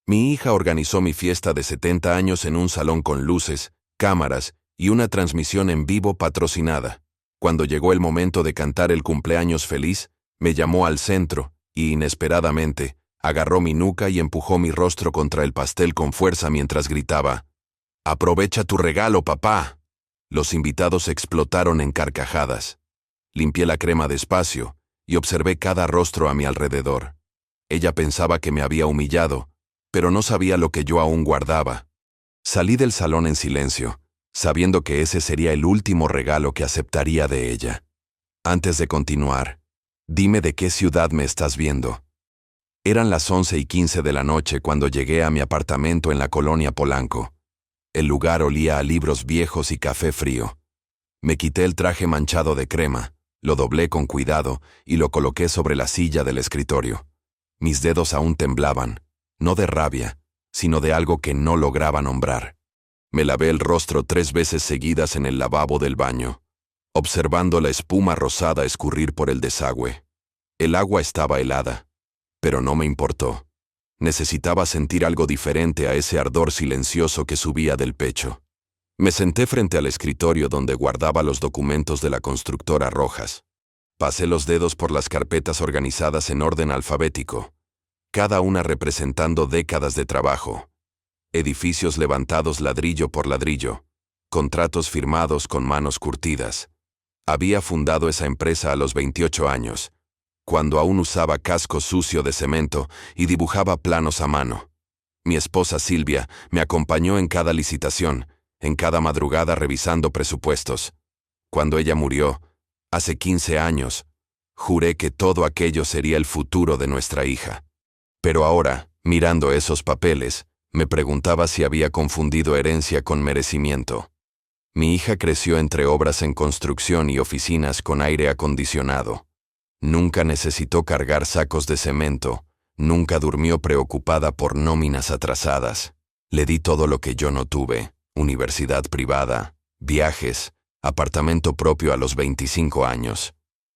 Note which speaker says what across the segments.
Speaker 1: Mi hija organizó mi fiesta de 70 años en un salón con luces, cámaras y una transmisión en vivo patrocinada. Cuando llegó el momento de cantar el cumpleaños feliz, me llamó al centro y, inesperadamente, agarró mi nuca y empujó mi rostro contra el pastel con fuerza mientras gritaba: «¡Aprovecha tu regalo, papá!». Los invitados explotaron en carcajadas. Limpié la crema despacio y observé cada rostro a mi alrededor. Ella pensaba que me había humillado, pero no sabía lo que yo aún guardaba. Salí del salón en silencio, sabiendo que ese sería el último regalo que aceptaría de ella. Antes de continuar, dime de qué ciudad me estás viendo. Eran las 11:15 de la noche cuando llegué a mi apartamento en la colonia Polanco. El lugar olía a libros viejos y café frío. Me quité el traje manchado de crema, lo doblé con cuidado y lo coloqué sobre la silla del escritorio. Mis dedos aún temblaban, no de rabia, sino de algo que no lograba nombrar. Me lavé el rostro 3 veces seguidas en el lavabo del baño, observando la espuma rosada escurrir por el desagüe. El agua estaba helada, pero no me importó. Necesitaba sentir algo diferente a ese ardor silencioso que subía del pecho. Me senté frente al escritorio donde guardaba los documentos de la constructora Rojas. Pasé los dedos por las carpetas organizadas en orden alfabético, cada una representando décadas de trabajo. Edificios levantados ladrillo por ladrillo, contratos firmados con manos curtidas. Había fundado esa empresa a los 28 años, cuando aún usaba casco sucio de cemento y dibujaba planos a mano. Mi esposa Silvia me acompañó en cada licitación, en cada madrugada revisando presupuestos. Cuando ella murió, hace 15 años, juré que todo aquello sería el futuro de nuestra hija. Pero ahora, mirando esos papeles, me preguntaba si había confundido herencia con merecimiento. Mi hija creció entre obras en construcción y oficinas con aire acondicionado. Nunca necesitó cargar sacos de cemento, nunca durmió preocupada por nóminas atrasadas. Le di todo lo que yo no tuve: universidad privada, viajes, apartamento propio a los 25 años.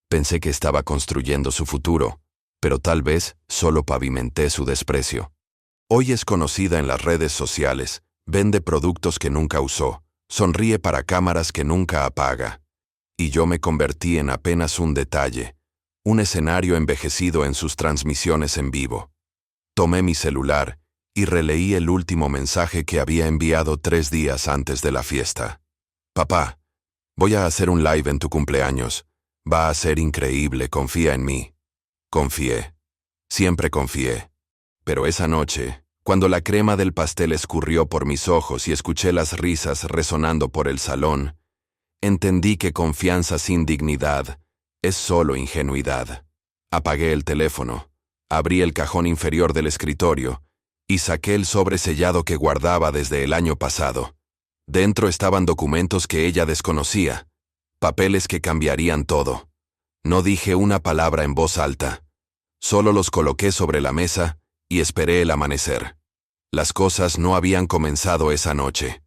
Speaker 1: Pensé que estaba construyendo su futuro, pero tal vez solo pavimenté su desprecio. Hoy es conocida en las redes sociales, vende productos que nunca usó, sonríe para cámaras que nunca apaga. Y yo me convertí en apenas un detalle, un escenario envejecido en sus transmisiones en vivo. Tomé mi celular y releí el último mensaje que había enviado 3 días antes de la fiesta. «Papá, voy a hacer un live en tu cumpleaños. Va a ser increíble, confía en mí». Confié. Siempre confié. Pero esa noche, cuando la crema del pastel escurrió por mis ojos y escuché las risas resonando por el salón, entendí que confianza sin dignidad es solo ingenuidad. Apagué el teléfono, abrí el cajón inferior del escritorio y saqué el sobre sellado que guardaba desde el año pasado. Dentro estaban documentos que ella desconocía, papeles que cambiarían todo. No dije una palabra en voz alta. Solo los coloqué sobre la mesa y esperé el amanecer. Las cosas no habían comenzado esa noche.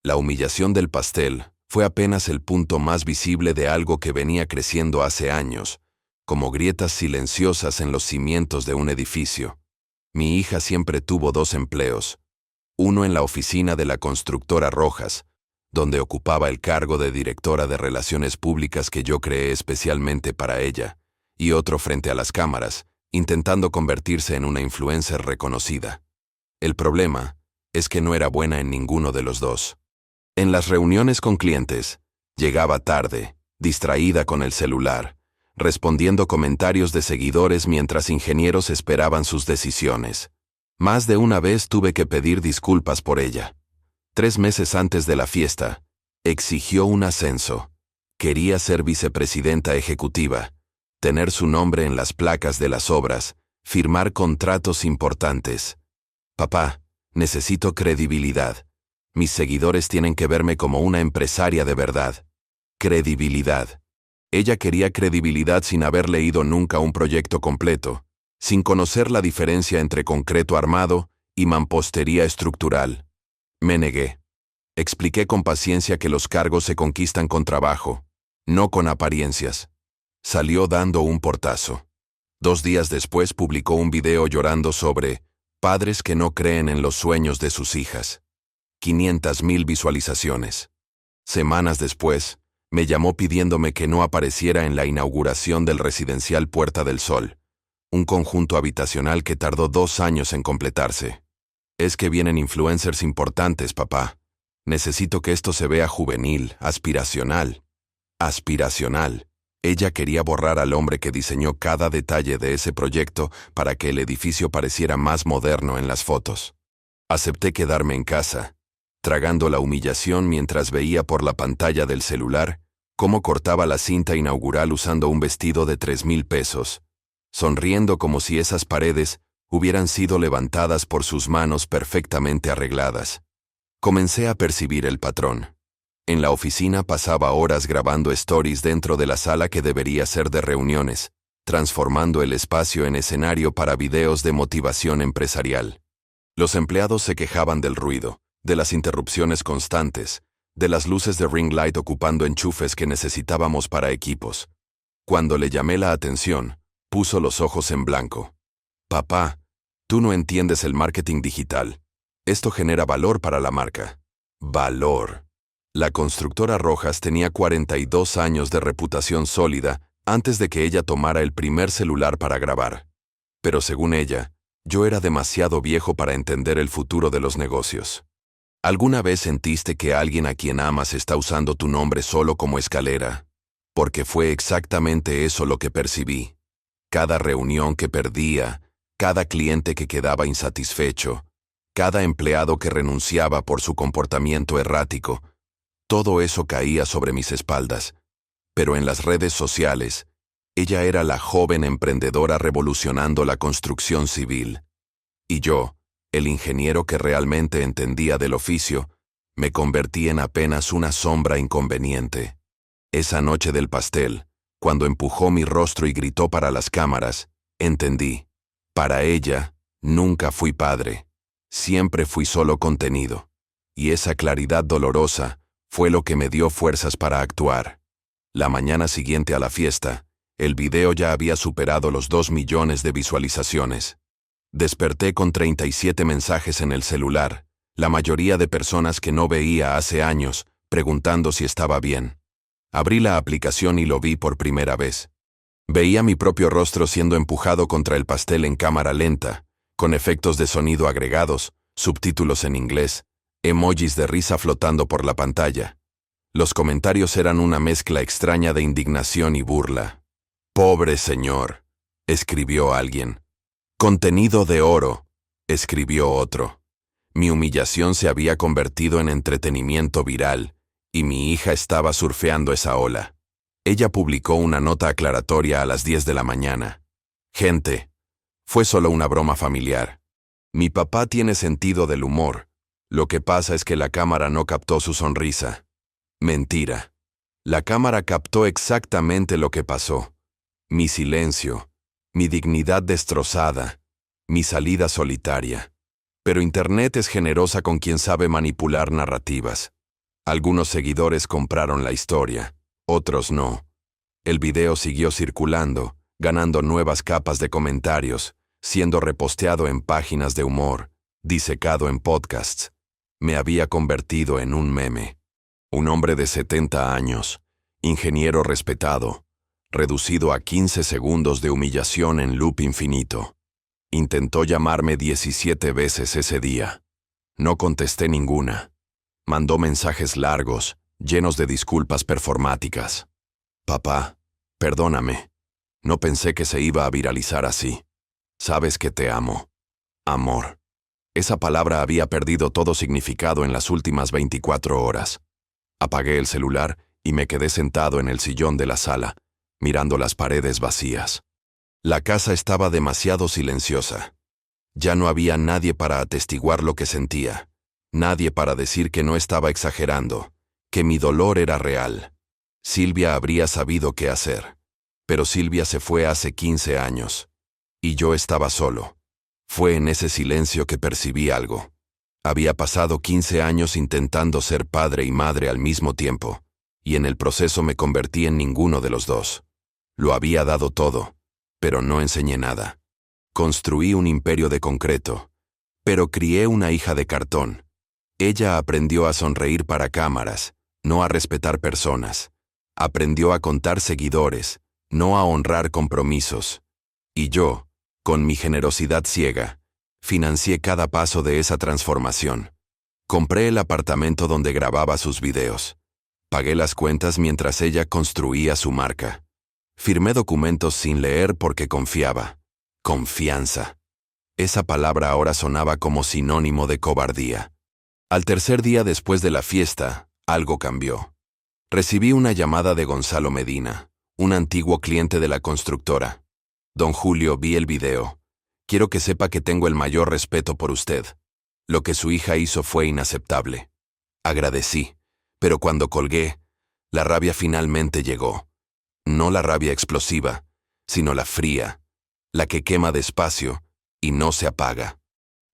Speaker 1: La humillación del pastel fue apenas el punto más visible de algo que venía creciendo hace años, como grietas silenciosas en los cimientos de un edificio. Mi hija siempre tuvo 2 empleos, uno en la oficina de la constructora Rojas, donde ocupaba el cargo de directora de Relaciones Públicas que yo creé especialmente para ella, y otro frente a las cámaras, intentando convertirse en una influencer reconocida. El problema es que no era buena en ninguno de los dos. En las reuniones con clientes, llegaba tarde, distraída con el celular, respondiendo comentarios de seguidores mientras ingenieros esperaban sus decisiones. Más de una vez tuve que pedir disculpas por ella. 3 meses antes de la fiesta, exigió un ascenso. Quería ser vicepresidenta ejecutiva, tener su nombre en las placas de las obras, firmar contratos importantes. «Papá, necesito credibilidad. Mis seguidores tienen que verme como una empresaria de verdad». Credibilidad. Ella quería credibilidad sin haber leído nunca un proyecto completo, sin conocer la diferencia entre concreto armado y mampostería estructural. Me negué. Expliqué con paciencia que los cargos se conquistan con trabajo, no con apariencias. Salió dando un portazo. 2 días después publicó un video llorando sobre Padres que no creen en los sueños de sus hijas. 500,000 visualizaciones. Semanas después, me llamó pidiéndome que no apareciera en la inauguración del residencial Puerta del Sol, un conjunto habitacional que tardó 2 años en completarse. Es que vienen influencers importantes, papá. Necesito que esto se vea juvenil, aspiracional. Aspiracional. Ella quería borrar al hombre que diseñó cada detalle de ese proyecto para que el edificio pareciera más moderno en las fotos. Acepté quedarme en casa, tragando la humillación mientras veía por la pantalla del celular cómo cortaba la cinta inaugural usando un vestido de 3,000 pesos, sonriendo como si esas paredes hubieran sido levantadas por sus manos perfectamente arregladas. Comencé a percibir el patrón. En la oficina pasaba horas grabando stories dentro de la sala que debería ser de reuniones, transformando el espacio en escenario para videos de motivación empresarial. Los empleados se quejaban del ruido, de las interrupciones constantes, de las luces de ring light ocupando enchufes que necesitábamos para equipos. Cuando le llamé la atención, puso los ojos en blanco. Papá, tú no entiendes el marketing digital. Esto genera valor para la marca. Valor. La constructora Rojas tenía 42 años de reputación sólida antes de que ella tomara el primer celular para grabar. Pero según ella, yo era demasiado viejo para entender el futuro de los negocios. ¿Alguna vez sentiste que alguien a quien amas está usando tu nombre solo como escalera? Porque fue exactamente eso lo que percibí. Cada reunión que perdía, cada cliente que quedaba insatisfecho, cada empleado que renunciaba por su comportamiento errático, todo eso caía sobre mis espaldas. Pero en las redes sociales, ella era la joven emprendedora revolucionando la construcción civil. Y yo, el ingeniero que realmente entendía del oficio, me convertí en apenas una sombra inconveniente. Esa noche del pastel, cuando empujó mi rostro y gritó para las cámaras, entendí. Para ella, nunca fui padre. Siempre fui solo contenido. Y esa claridad dolorosa fue lo que me dio fuerzas para actuar. La mañana siguiente a la fiesta, el video ya había superado los 2 millones de visualizaciones. Desperté con 37 mensajes en el celular, la mayoría de personas que no veía hace años, preguntando si estaba bien. Abrí la aplicación y lo vi por primera vez. Veía mi propio rostro siendo empujado contra el pastel en cámara lenta, con efectos de sonido agregados, subtítulos en inglés, emojis de risa flotando por la pantalla. Los comentarios eran una mezcla extraña de indignación y burla. «Pobre señor», escribió alguien. «Contenido de oro», escribió otro. Mi humillación se había convertido en entretenimiento viral, y mi hija estaba surfeando esa ola. Ella publicó una nota aclaratoria a las 10 de la mañana. «Gente, fue solo una broma familiar. Mi papá tiene sentido del humor. Lo que pasa es que la cámara no captó su sonrisa». Mentira. La cámara captó exactamente lo que pasó. Mi silencio, mi dignidad destrozada, mi salida solitaria. Pero Internet es generosa con quien sabe manipular narrativas. Algunos seguidores compraron la historia, otros no. El video siguió circulando, ganando nuevas capas de comentarios, siendo reposteado en páginas de humor, disecado en podcasts. Me había convertido en un meme. Un hombre de 70 años, ingeniero respetado, reducido a 15 segundos de humillación en loop infinito. Intentó llamarme 17 veces ese día. No contesté ninguna. Mandó mensajes largos, llenos de disculpas performáticas. «Papá, perdóname. No pensé que se iba a viralizar así. Sabes que te amo. Amor». Esa palabra había perdido todo significado en las últimas 24 horas. Apagué el celular y me quedé sentado en el sillón de la sala, mirando las paredes vacías. La casa estaba demasiado silenciosa. Ya no había nadie para atestiguar lo que sentía, nadie para decir que no estaba exagerando, que mi dolor era real. Silvia habría sabido qué hacer, pero Silvia se fue hace 15 años, y yo estaba solo. Fue en ese silencio que percibí algo. Había pasado 15 años intentando ser padre y madre al mismo tiempo, y en el proceso me convertí en ninguno de los dos. Lo había dado todo, pero no enseñé nada. Construí un imperio de concreto, Pero crié una hija de cartón. Ella aprendió a sonreír para cámaras, no a respetar personas. Aprendió a contar seguidores, no a honrar compromisos. Y yo, con mi generosidad ciega, financié cada paso de esa transformación. Compré el apartamento donde grababa sus videos. Pagué las cuentas mientras ella construía su marca. Firmé documentos sin leer porque confiaba. Confianza. Esa palabra ahora sonaba como sinónimo de cobardía. Al tercer día después de la fiesta, algo cambió. Recibí una llamada de Gonzalo Medina, un antiguo cliente de la constructora. Don Julio, vi el video. Quiero que sepa que tengo el mayor respeto por usted. Lo que su hija hizo fue inaceptable. Agradecí, pero cuando colgué, la rabia finalmente llegó. No la rabia explosiva, sino la fría, la que quema despacio y no se apaga.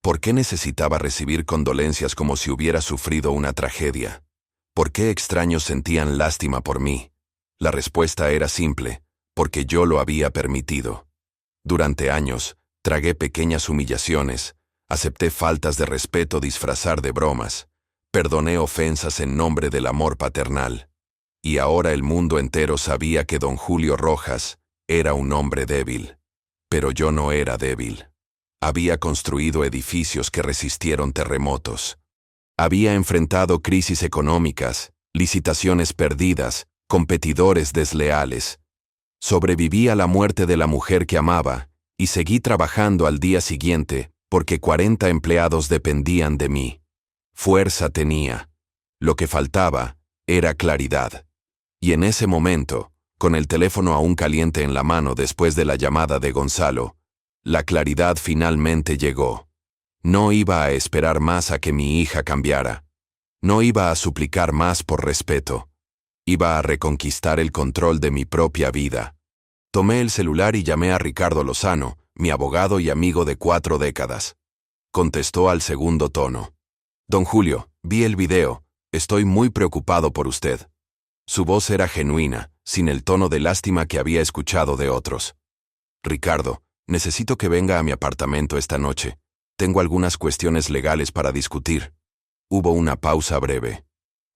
Speaker 1: ¿Por qué necesitaba recibir condolencias como si hubiera sufrido una tragedia? ¿Por qué extraños sentían lástima por mí? La respuesta era simple, porque yo lo había permitido. Durante años, tragué pequeñas humillaciones, acepté faltas de respeto disfrazar de bromas, perdoné ofensas en nombre del amor paternal. Y ahora el mundo entero sabía que don Julio Rojas era un hombre débil. Pero yo no era débil. Había construido edificios que resistieron terremotos. Había enfrentado crisis económicas, licitaciones perdidas, competidores desleales. Sobreviví a la muerte de la mujer que amaba y seguí trabajando al día siguiente porque 40 empleados dependían de mí. Fuerza tenía. Lo que faltaba era claridad. Y en ese momento, con el teléfono aún caliente en la mano después de la llamada de Gonzalo, la claridad finalmente llegó. No iba a esperar más a que mi hija cambiara. No iba a suplicar más por respeto. Iba a reconquistar el control de mi propia vida. Tomé el celular y llamé a Ricardo Lozano, mi abogado y amigo de 4 décadas. Contestó al segundo tono. Don Julio, vi el video. Estoy muy preocupado por usted. Su voz era genuina, sin el tono de lástima que había escuchado de otros. Ricardo, necesito que venga a mi apartamento esta noche. Tengo algunas cuestiones legales para discutir. Hubo una pausa breve.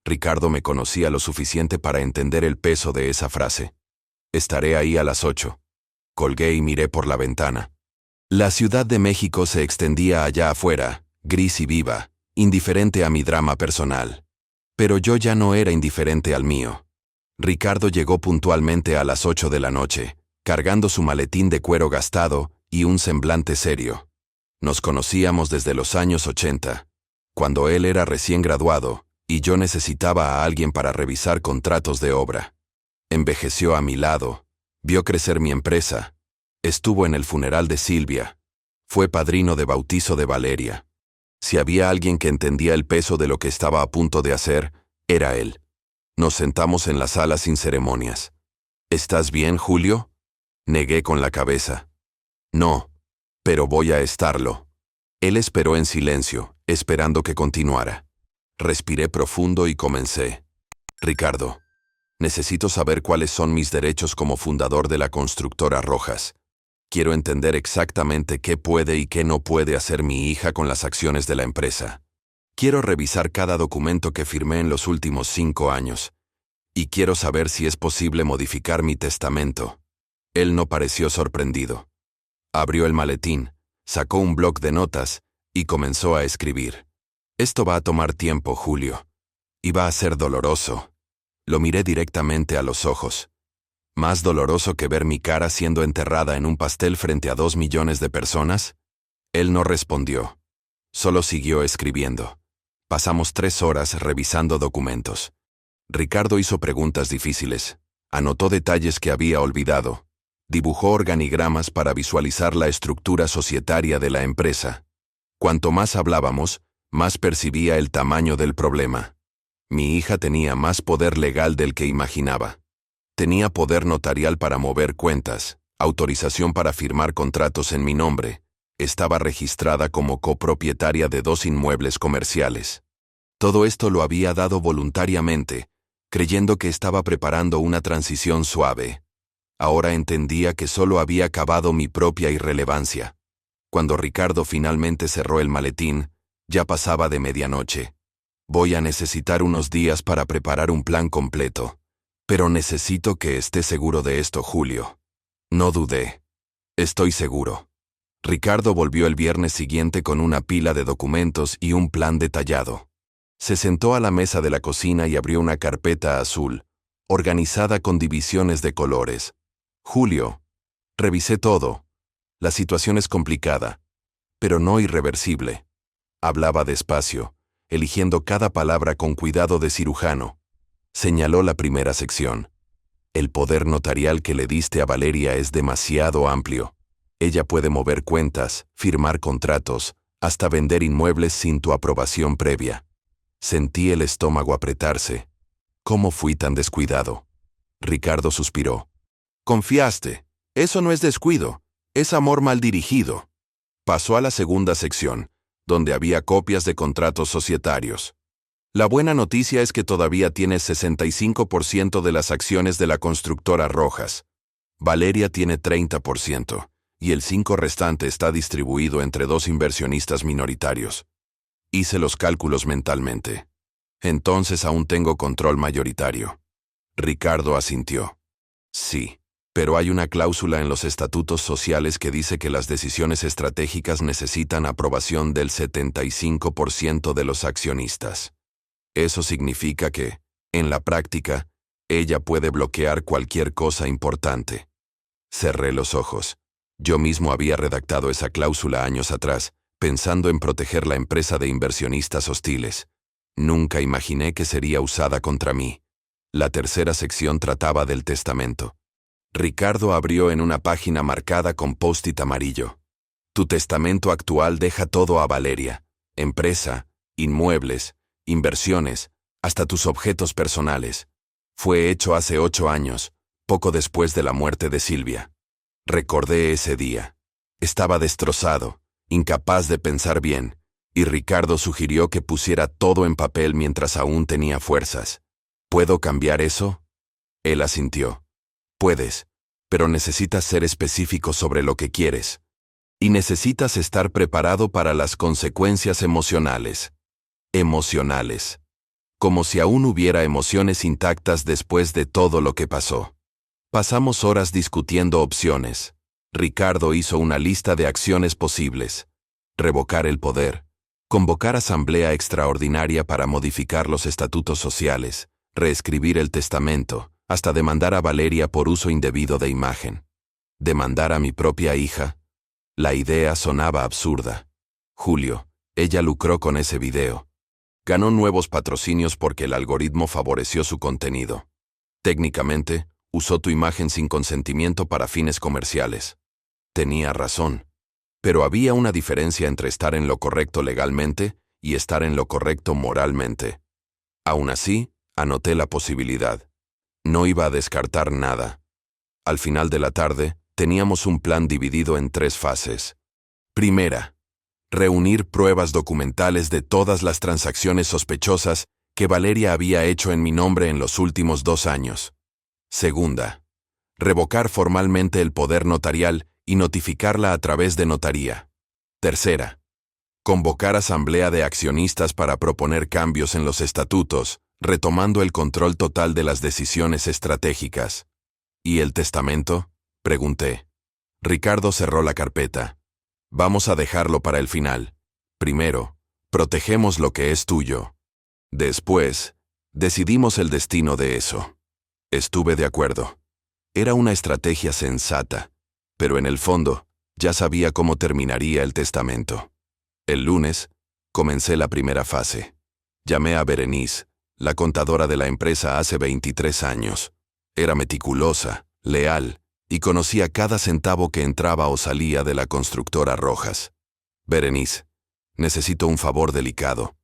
Speaker 1: Ricardo me conocía lo suficiente para entender el peso de esa frase. Estaré ahí a las 8. Colgué y miré por la ventana. La Ciudad de México se extendía allá afuera, gris y viva, indiferente a mi drama personal. Pero yo ya no era indiferente al mío. Ricardo llegó puntualmente a las 8 de la noche, cargando su maletín de cuero gastado y un semblante serio. Nos conocíamos desde los años 80, cuando él era recién graduado, y yo necesitaba a alguien para revisar contratos de obra. Envejeció a mi lado, vio crecer mi empresa, estuvo en el funeral de Silvia, fue padrino de bautizo de Valeria. Si había alguien que entendía el peso de lo que estaba a punto de hacer, era él. Nos sentamos en la sala sin ceremonias. ¿Estás bien, Julio? Negué con la cabeza. No, pero voy a estarlo. Él esperó en silencio, esperando que continuara. Respiré profundo y comencé. Ricardo, necesito saber cuáles son mis derechos como fundador de la constructora Rojas. Quiero entender exactamente qué puede y qué no puede hacer mi hija con las acciones de la empresa. Quiero revisar cada documento que firmé en los últimos 5 años. Y quiero saber si es posible modificar mi testamento. Él no pareció sorprendido. Abrió el maletín, sacó un bloc de notas y comenzó a escribir. Esto va a tomar tiempo, Julio. Y va a ser doloroso. Lo miré directamente a los ojos. ¿Más doloroso que ver mi cara siendo enterrada en un pastel frente a 2 millones de personas? Él no respondió. Solo siguió escribiendo. Pasamos 3 horas revisando documentos. Ricardo hizo preguntas difíciles. Anotó detalles que había olvidado. Dibujó organigramas para visualizar la estructura societaria de la empresa. Cuanto más hablábamos, más percibía el tamaño del problema. Mi hija tenía más poder legal del que imaginaba. Tenía poder notarial para mover cuentas, autorización para firmar contratos en mi nombre. Estaba registrada como copropietaria de 2 inmuebles comerciales. Todo esto lo había dado voluntariamente, creyendo que estaba preparando una transición suave. Ahora entendía que solo había cavado mi propia irrelevancia. Cuando Ricardo finalmente cerró el maletín, ya pasaba de medianoche. Voy a necesitar unos días para preparar un plan completo. Pero necesito que esté seguro de esto, Julio. No dudé. Estoy seguro. Ricardo volvió el viernes siguiente con una pila de documentos y un plan detallado. Se sentó a la mesa de la cocina y abrió una carpeta azul, organizada con divisiones de colores. Julio, revisé todo. La situación es complicada, pero no irreversible. Hablaba despacio, eligiendo cada palabra con cuidado de cirujano. Señaló la primera sección. El poder notarial que le diste a Valeria es demasiado amplio. Ella puede mover cuentas, firmar contratos, hasta vender inmuebles sin tu aprobación previa. Sentí el estómago apretarse. ¿Cómo fui tan descuidado? Ricardo suspiró. Confiaste. Eso no es descuido, es amor mal dirigido. Pasó a la segunda sección, donde había copias de contratos societarios. La buena noticia es que todavía tienes 65% de las acciones de la constructora Rojas. Valeria tiene 30%, y el 5% restante está distribuido entre 2 inversionistas minoritarios. Hice los cálculos mentalmente. Entonces aún tengo control mayoritario. Ricardo asintió. Sí, pero hay una cláusula en los estatutos sociales que dice que las decisiones estratégicas necesitan aprobación del 75% de los accionistas. Eso significa que, en la práctica, ella puede bloquear cualquier cosa importante. Cerré los ojos. Yo mismo había redactado esa cláusula años atrás, pensando en proteger la empresa de inversionistas hostiles. Nunca imaginé que sería usada contra mí. La tercera sección trataba del testamento. Ricardo abrió en una página marcada con post-it amarillo. Tu testamento actual deja todo a Valeria. Empresa, inmuebles, inversiones, hasta tus objetos personales. Fue hecho hace 8 años, poco después de la muerte de Silvia. Recordé ese día. Estaba destrozado, incapaz de pensar bien, y Ricardo sugirió que pusiera todo en papel mientras aún tenía fuerzas. ¿Puedo cambiar eso? Él asintió. Puedes, pero necesitas ser específico sobre lo que quieres. Y necesitas estar preparado para las consecuencias emocionales. Emocionales. Como si aún hubiera emociones intactas después de todo lo que pasó. Pasamos horas discutiendo opciones. Ricardo hizo una lista de acciones posibles. Revocar el poder. Convocar asamblea extraordinaria para modificar los estatutos sociales. Reescribir el testamento. Hasta demandar a Valeria por uso indebido de imagen. ¿Demandar a mi propia hija? La idea sonaba absurda. Julio, ella lucró con ese video. Ganó nuevos patrocinios porque el algoritmo favoreció su contenido. Técnicamente, usó tu imagen sin consentimiento para fines comerciales. Tenía razón. Pero había una diferencia entre estar en lo correcto legalmente y estar en lo correcto moralmente. Aún así, anoté la posibilidad. No iba a descartar nada. Al final de la tarde, teníamos un plan dividido en 3 fases. Primera, reunir pruebas documentales de todas las transacciones sospechosas que Valeria había hecho en mi nombre en los últimos 2 años. Segunda, revocar formalmente el poder notarial y notificarla a través de notaría. Tercera, convocar asamblea de accionistas para proponer cambios en los estatutos, retomando el control total de las decisiones estratégicas. ¿Y el testamento?, pregunté. Ricardo cerró la carpeta. Vamos a dejarlo para el final. Primero, protegemos lo que es tuyo. Después, decidimos el destino de eso. Estuve de acuerdo. Era una estrategia sensata, pero en el fondo, ya sabía cómo terminaría el testamento. El lunes, comencé la primera fase. Llamé a Berenice, la contadora de la empresa hace 23 años. Era meticulosa, leal, y conocía cada centavo que entraba o salía de la constructora Rojas. Berenice, necesito un favor delicado.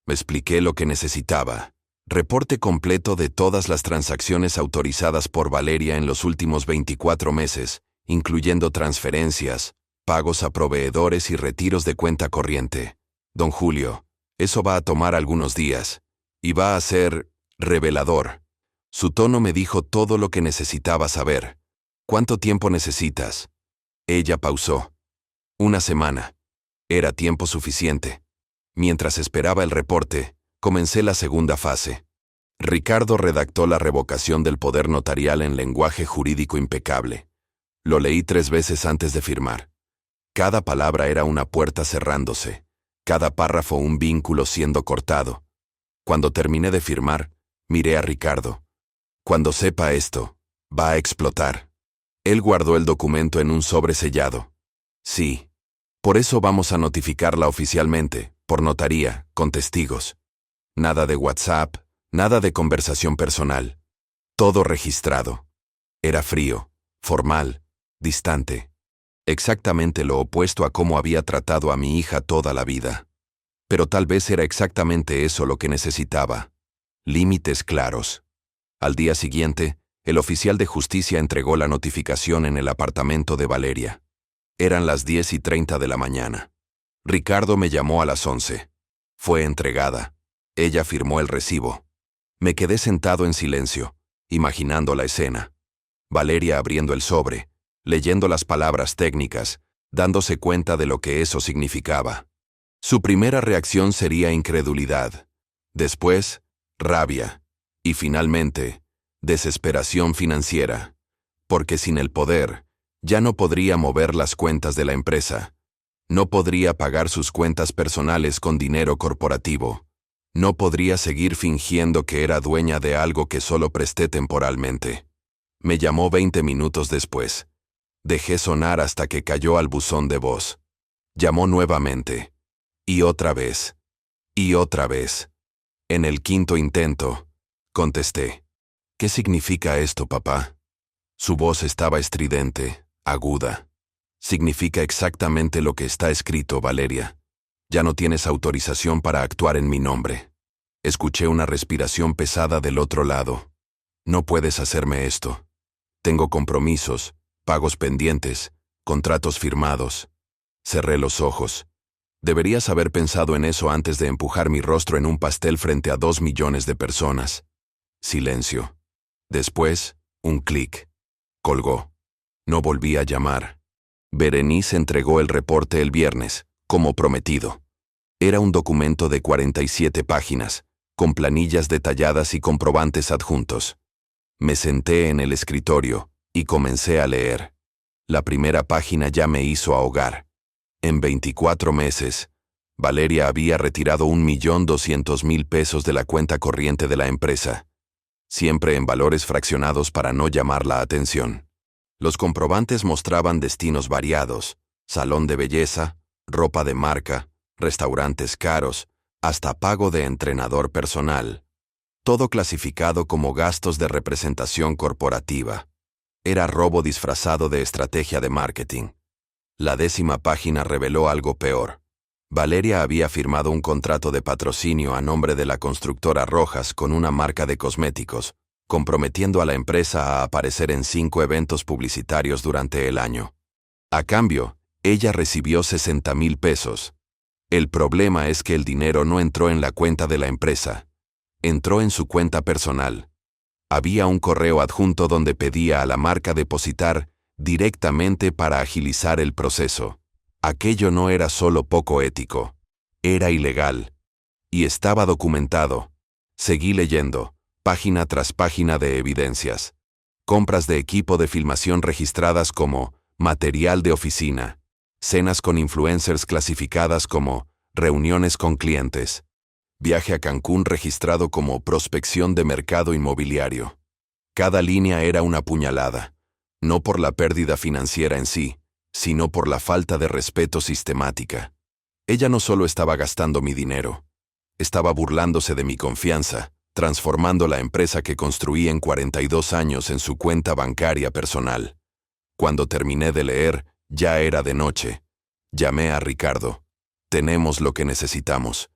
Speaker 1: Me expliqué lo que necesitaba. Reporte completo de todas las transacciones autorizadas por Valeria en los últimos 24 meses, incluyendo transferencias, pagos a proveedores y retiros de cuenta corriente. Don Julio, eso va a tomar algunos días. Y va a ser revelador. Su tono me dijo todo lo que necesitaba saber. ¿Cuánto tiempo necesitas? Ella pausó. Una semana. Era tiempo suficiente. Mientras esperaba el reporte, comencé la segunda fase. Ricardo redactó la revocación del poder notarial en lenguaje jurídico impecable. Lo leí 3 veces antes de firmar. Cada palabra era una puerta cerrándose, cada párrafo un vínculo siendo cortado. Cuando terminé de firmar, miré a Ricardo. Cuando sepa esto, va a explotar. Él guardó el documento en un sobre sellado. Sí. Por eso vamos a notificarla oficialmente, por notaría, con testigos. Nada de WhatsApp, nada de conversación personal. Todo registrado. Era frío, formal, distante. Exactamente lo opuesto a cómo había tratado a mi hija toda la vida. Pero tal vez era exactamente eso lo que necesitaba. Límites claros. Al día siguiente, el oficial de justicia entregó la notificación en el apartamento de Valeria. Eran las 10:30 de la mañana. Ricardo me llamó a las 11. Fue entregada. Ella firmó el recibo. Me quedé sentado en silencio, imaginando la escena. Valeria abriendo el sobre, leyendo las palabras técnicas, dándose cuenta de lo que eso significaba. Su primera reacción sería incredulidad. Después, rabia. Y finalmente, desesperación financiera. Porque sin el poder, ya no podría mover las cuentas de la empresa. No podría pagar sus cuentas personales con dinero corporativo. No podría seguir fingiendo que era dueña de algo que solo presté temporalmente. Me llamó 20 minutos después. Dejé sonar hasta que cayó al buzón de voz. Llamó nuevamente. Y otra vez. Y otra vez. En el 5.º intento, contesté. ¿Qué significa esto, papá? Su voz estaba estridente, aguda. Significa exactamente lo que está escrito, Valeria. Ya no tienes autorización para actuar en mi nombre. Escuché una respiración pesada del otro lado. No puedes hacerme esto. Tengo compromisos, pagos pendientes, contratos firmados. Cerré los ojos. Deberías haber pensado en eso antes de empujar mi rostro en un pastel frente a 2 millones de personas. Silencio. Después, un clic. Colgó. No volví a llamar. Berenice entregó el reporte el viernes, como prometido. Era un documento de 47 páginas, con planillas detalladas y comprobantes adjuntos. Me senté en el escritorio y comencé a leer. La primera página ya me hizo ahogar. En 24 meses, Valeria había retirado 1.200.000 pesos de la cuenta corriente de la empresa, siempre en valores fraccionados para no llamar la atención. Los comprobantes mostraban destinos variados, salón de belleza, ropa de marca, restaurantes caros, hasta pago de entrenador personal. Todo clasificado como gastos de representación corporativa. Era robo disfrazado de estrategia de marketing. La 10ª página reveló algo peor. Valeria había firmado un contrato de patrocinio a nombre de la constructora Rojas con una marca de cosméticos, comprometiendo a la empresa a aparecer en 5 eventos publicitarios durante el año. A cambio, ella recibió 60.000 pesos. El problema es que el dinero no entró en la cuenta de la empresa. Entró en su cuenta personal. Había un correo adjunto donde pedía a la marca depositar directamente para agilizar el proceso. Aquello no era solo poco ético, era ilegal. Y estaba documentado. Seguí leyendo, página tras página de evidencias. Compras de equipo de filmación registradas como material de oficina. Cenas con influencers clasificadas como reuniones con clientes. Viaje a Cancún registrado como prospección de mercado inmobiliario. Cada línea era una puñalada. No por la pérdida financiera en sí, sino por la falta de respeto sistemática. Ella no solo estaba gastando mi dinero, estaba burlándose de mi confianza, transformando la empresa que construí en 42 años en su cuenta bancaria personal. Cuando terminé de leer, ya era de noche. Llamé a Ricardo. Tenemos lo que necesitamos.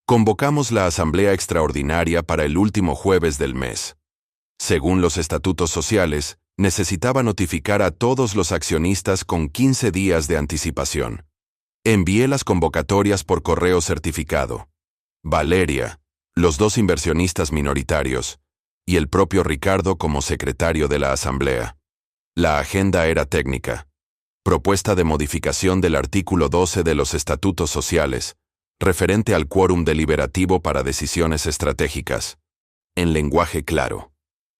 Speaker 1: Convocamos la asamblea extraordinaria para el último jueves del mes. Según los estatutos sociales, necesitaba notificar a todos los accionistas con 15 días de anticipación. Envié las convocatorias por correo certificado. Valeria, los 2 inversionistas minoritarios, y el propio Ricardo como secretario de la asamblea. La agenda era técnica. Propuesta de modificación del artículo 12 de los Estatutos Sociales, referente al quórum deliberativo para decisiones estratégicas. En lenguaje claro.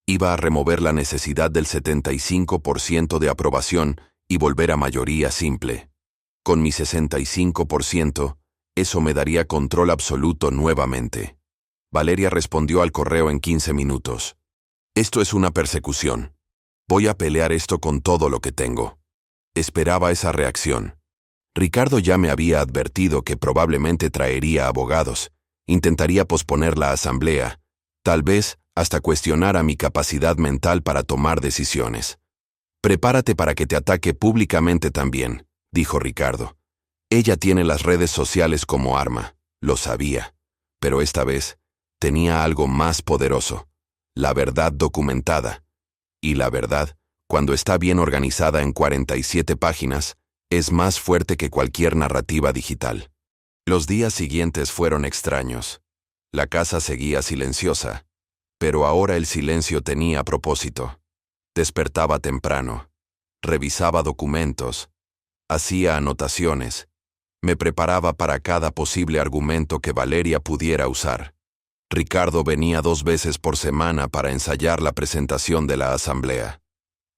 Speaker 1: Iba a remover la necesidad del 75% de aprobación y volver a mayoría simple. Con mi 65%, eso me daría control absoluto nuevamente. Valeria respondió al correo en 15 minutos. Esto es una persecución. Voy a pelear esto con todo lo que tengo. Esperaba esa reacción. Ricardo ya me había advertido que probablemente traería abogados, intentaría posponer la asamblea, tal vez hasta cuestionara mi capacidad mental para tomar decisiones. Prepárate para que te ataque públicamente también, dijo Ricardo. Ella tiene las redes sociales como arma, lo sabía, pero esta vez tenía algo más poderoso, la verdad documentada. Y la verdad, cuando está bien organizada en 47 páginas, es más fuerte que cualquier narrativa digital. Los días siguientes fueron extraños. La casa seguía silenciosa, pero ahora el silencio tenía propósito. Despertaba temprano, revisaba documentos, hacía anotaciones, me preparaba para cada posible argumento que Valeria pudiera usar. Ricardo venía 2 veces por semana para ensayar la presentación de la asamblea.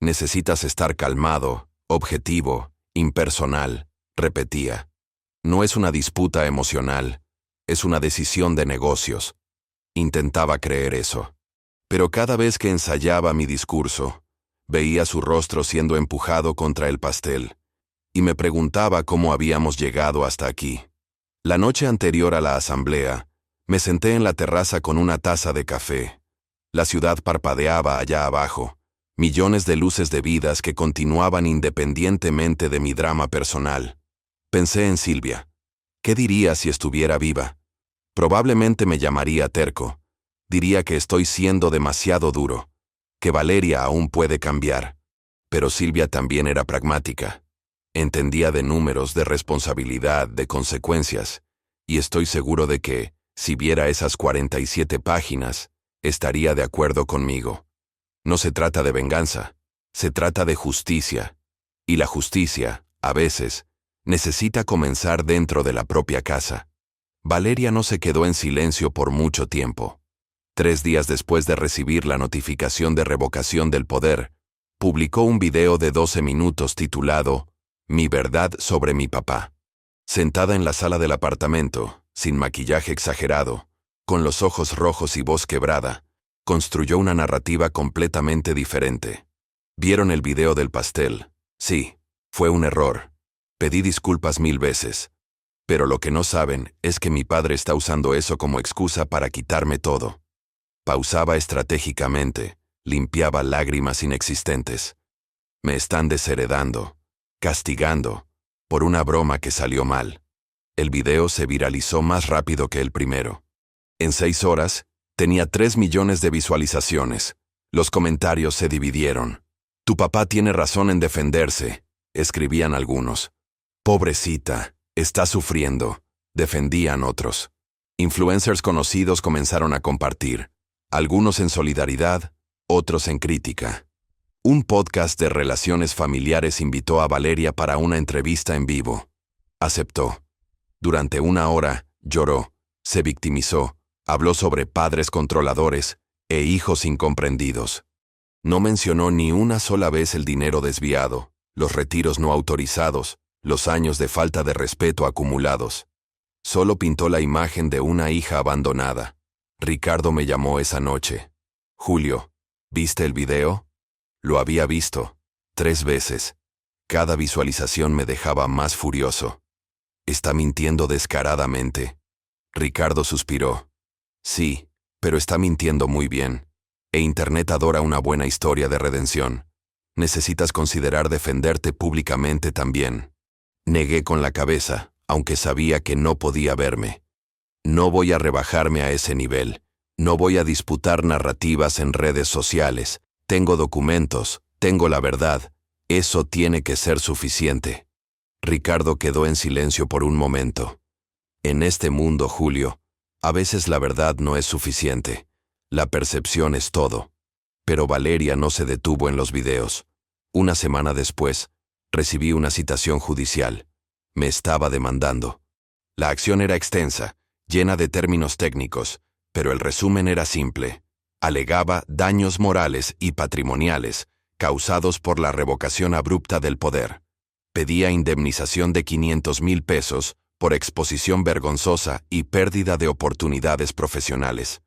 Speaker 1: Necesitas estar calmado, objetivo, impersonal, repetía. No es una disputa emocional, es una decisión de negocios. Intentaba creer eso. Pero cada vez que ensayaba mi discurso, veía su rostro siendo empujado contra el pastel, y me preguntaba cómo habíamos llegado hasta aquí. La noche anterior a la asamblea, me senté en la terraza con una taza de café. La ciudad parpadeaba allá abajo, millones de luces de vidas que continuaban independientemente de mi drama personal. Pensé en Silvia. ¿Qué diría si estuviera viva? Probablemente me llamaría terco. Diría que estoy siendo demasiado duro, que Valeria aún puede cambiar. Pero Silvia también era pragmática. Entendía de números, de responsabilidad, de consecuencias, y estoy seguro de que, si viera esas 47 páginas, estaría de acuerdo conmigo. No se trata de venganza, se trata de justicia. Y la justicia, a veces, necesita comenzar dentro de la propia casa. Valeria no se quedó en silencio por mucho tiempo. 3 días después de recibir la notificación de revocación del poder, publicó un video de 12 minutos titulado Mi verdad sobre mi papá. Sentada en la sala del apartamento, sin maquillaje exagerado, con los ojos rojos y voz quebrada, construyó una narrativa completamente diferente. ¿Vieron el video del pastel? Sí, fue un error. Pedí disculpas 1000 veces. Pero lo que no saben es que mi padre está usando eso como excusa para quitarme todo. Pausaba estratégicamente, limpiaba lágrimas inexistentes. Me están desheredando, castigando, por una broma que salió mal. El video se viralizó más rápido que el primero. En 6 horas, tenía 3 millones de visualizaciones. Los comentarios se dividieron. Tu papá tiene razón en defenderse, escribían algunos. Pobrecita, está sufriendo, defendían otros. Influencers conocidos comenzaron a compartir, algunos en solidaridad, otros en crítica. Un podcast de relaciones familiares invitó a Valeria para una entrevista en vivo. Aceptó. Durante 1 hora, lloró, se victimizó, habló sobre padres controladores e hijos incomprendidos. No mencionó ni una sola vez el dinero desviado, los retiros no autorizados, los años de falta de respeto acumulados. Solo pintó la imagen de una hija abandonada. Ricardo me llamó esa noche. Julio, ¿viste el video? Lo había visto, 3 veces. Cada visualización me dejaba más furioso. Está mintiendo descaradamente. Ricardo suspiró. Sí, pero está mintiendo muy bien. E Internet adora una buena historia de redención. Necesitas considerar defenderte públicamente también. Negué con la cabeza, aunque sabía que no podía verme. No voy a rebajarme a ese nivel. No voy a disputar narrativas en redes sociales. Tengo documentos, tengo la verdad. Eso tiene que ser suficiente. Ricardo quedó en silencio por un momento. En este mundo, Julio, a veces la verdad no es suficiente. La percepción es todo. Pero Valeria no se detuvo en los videos. Una semana después, Recibí una citación judicial. Me estaba demandando. La acción era extensa, llena de términos técnicos, pero el resumen era simple. Alegaba daños morales y patrimoniales causados por la revocación abrupta del poder. Pedía indemnización de 500,000 pesos por exposición vergonzosa y pérdida de oportunidades profesionales.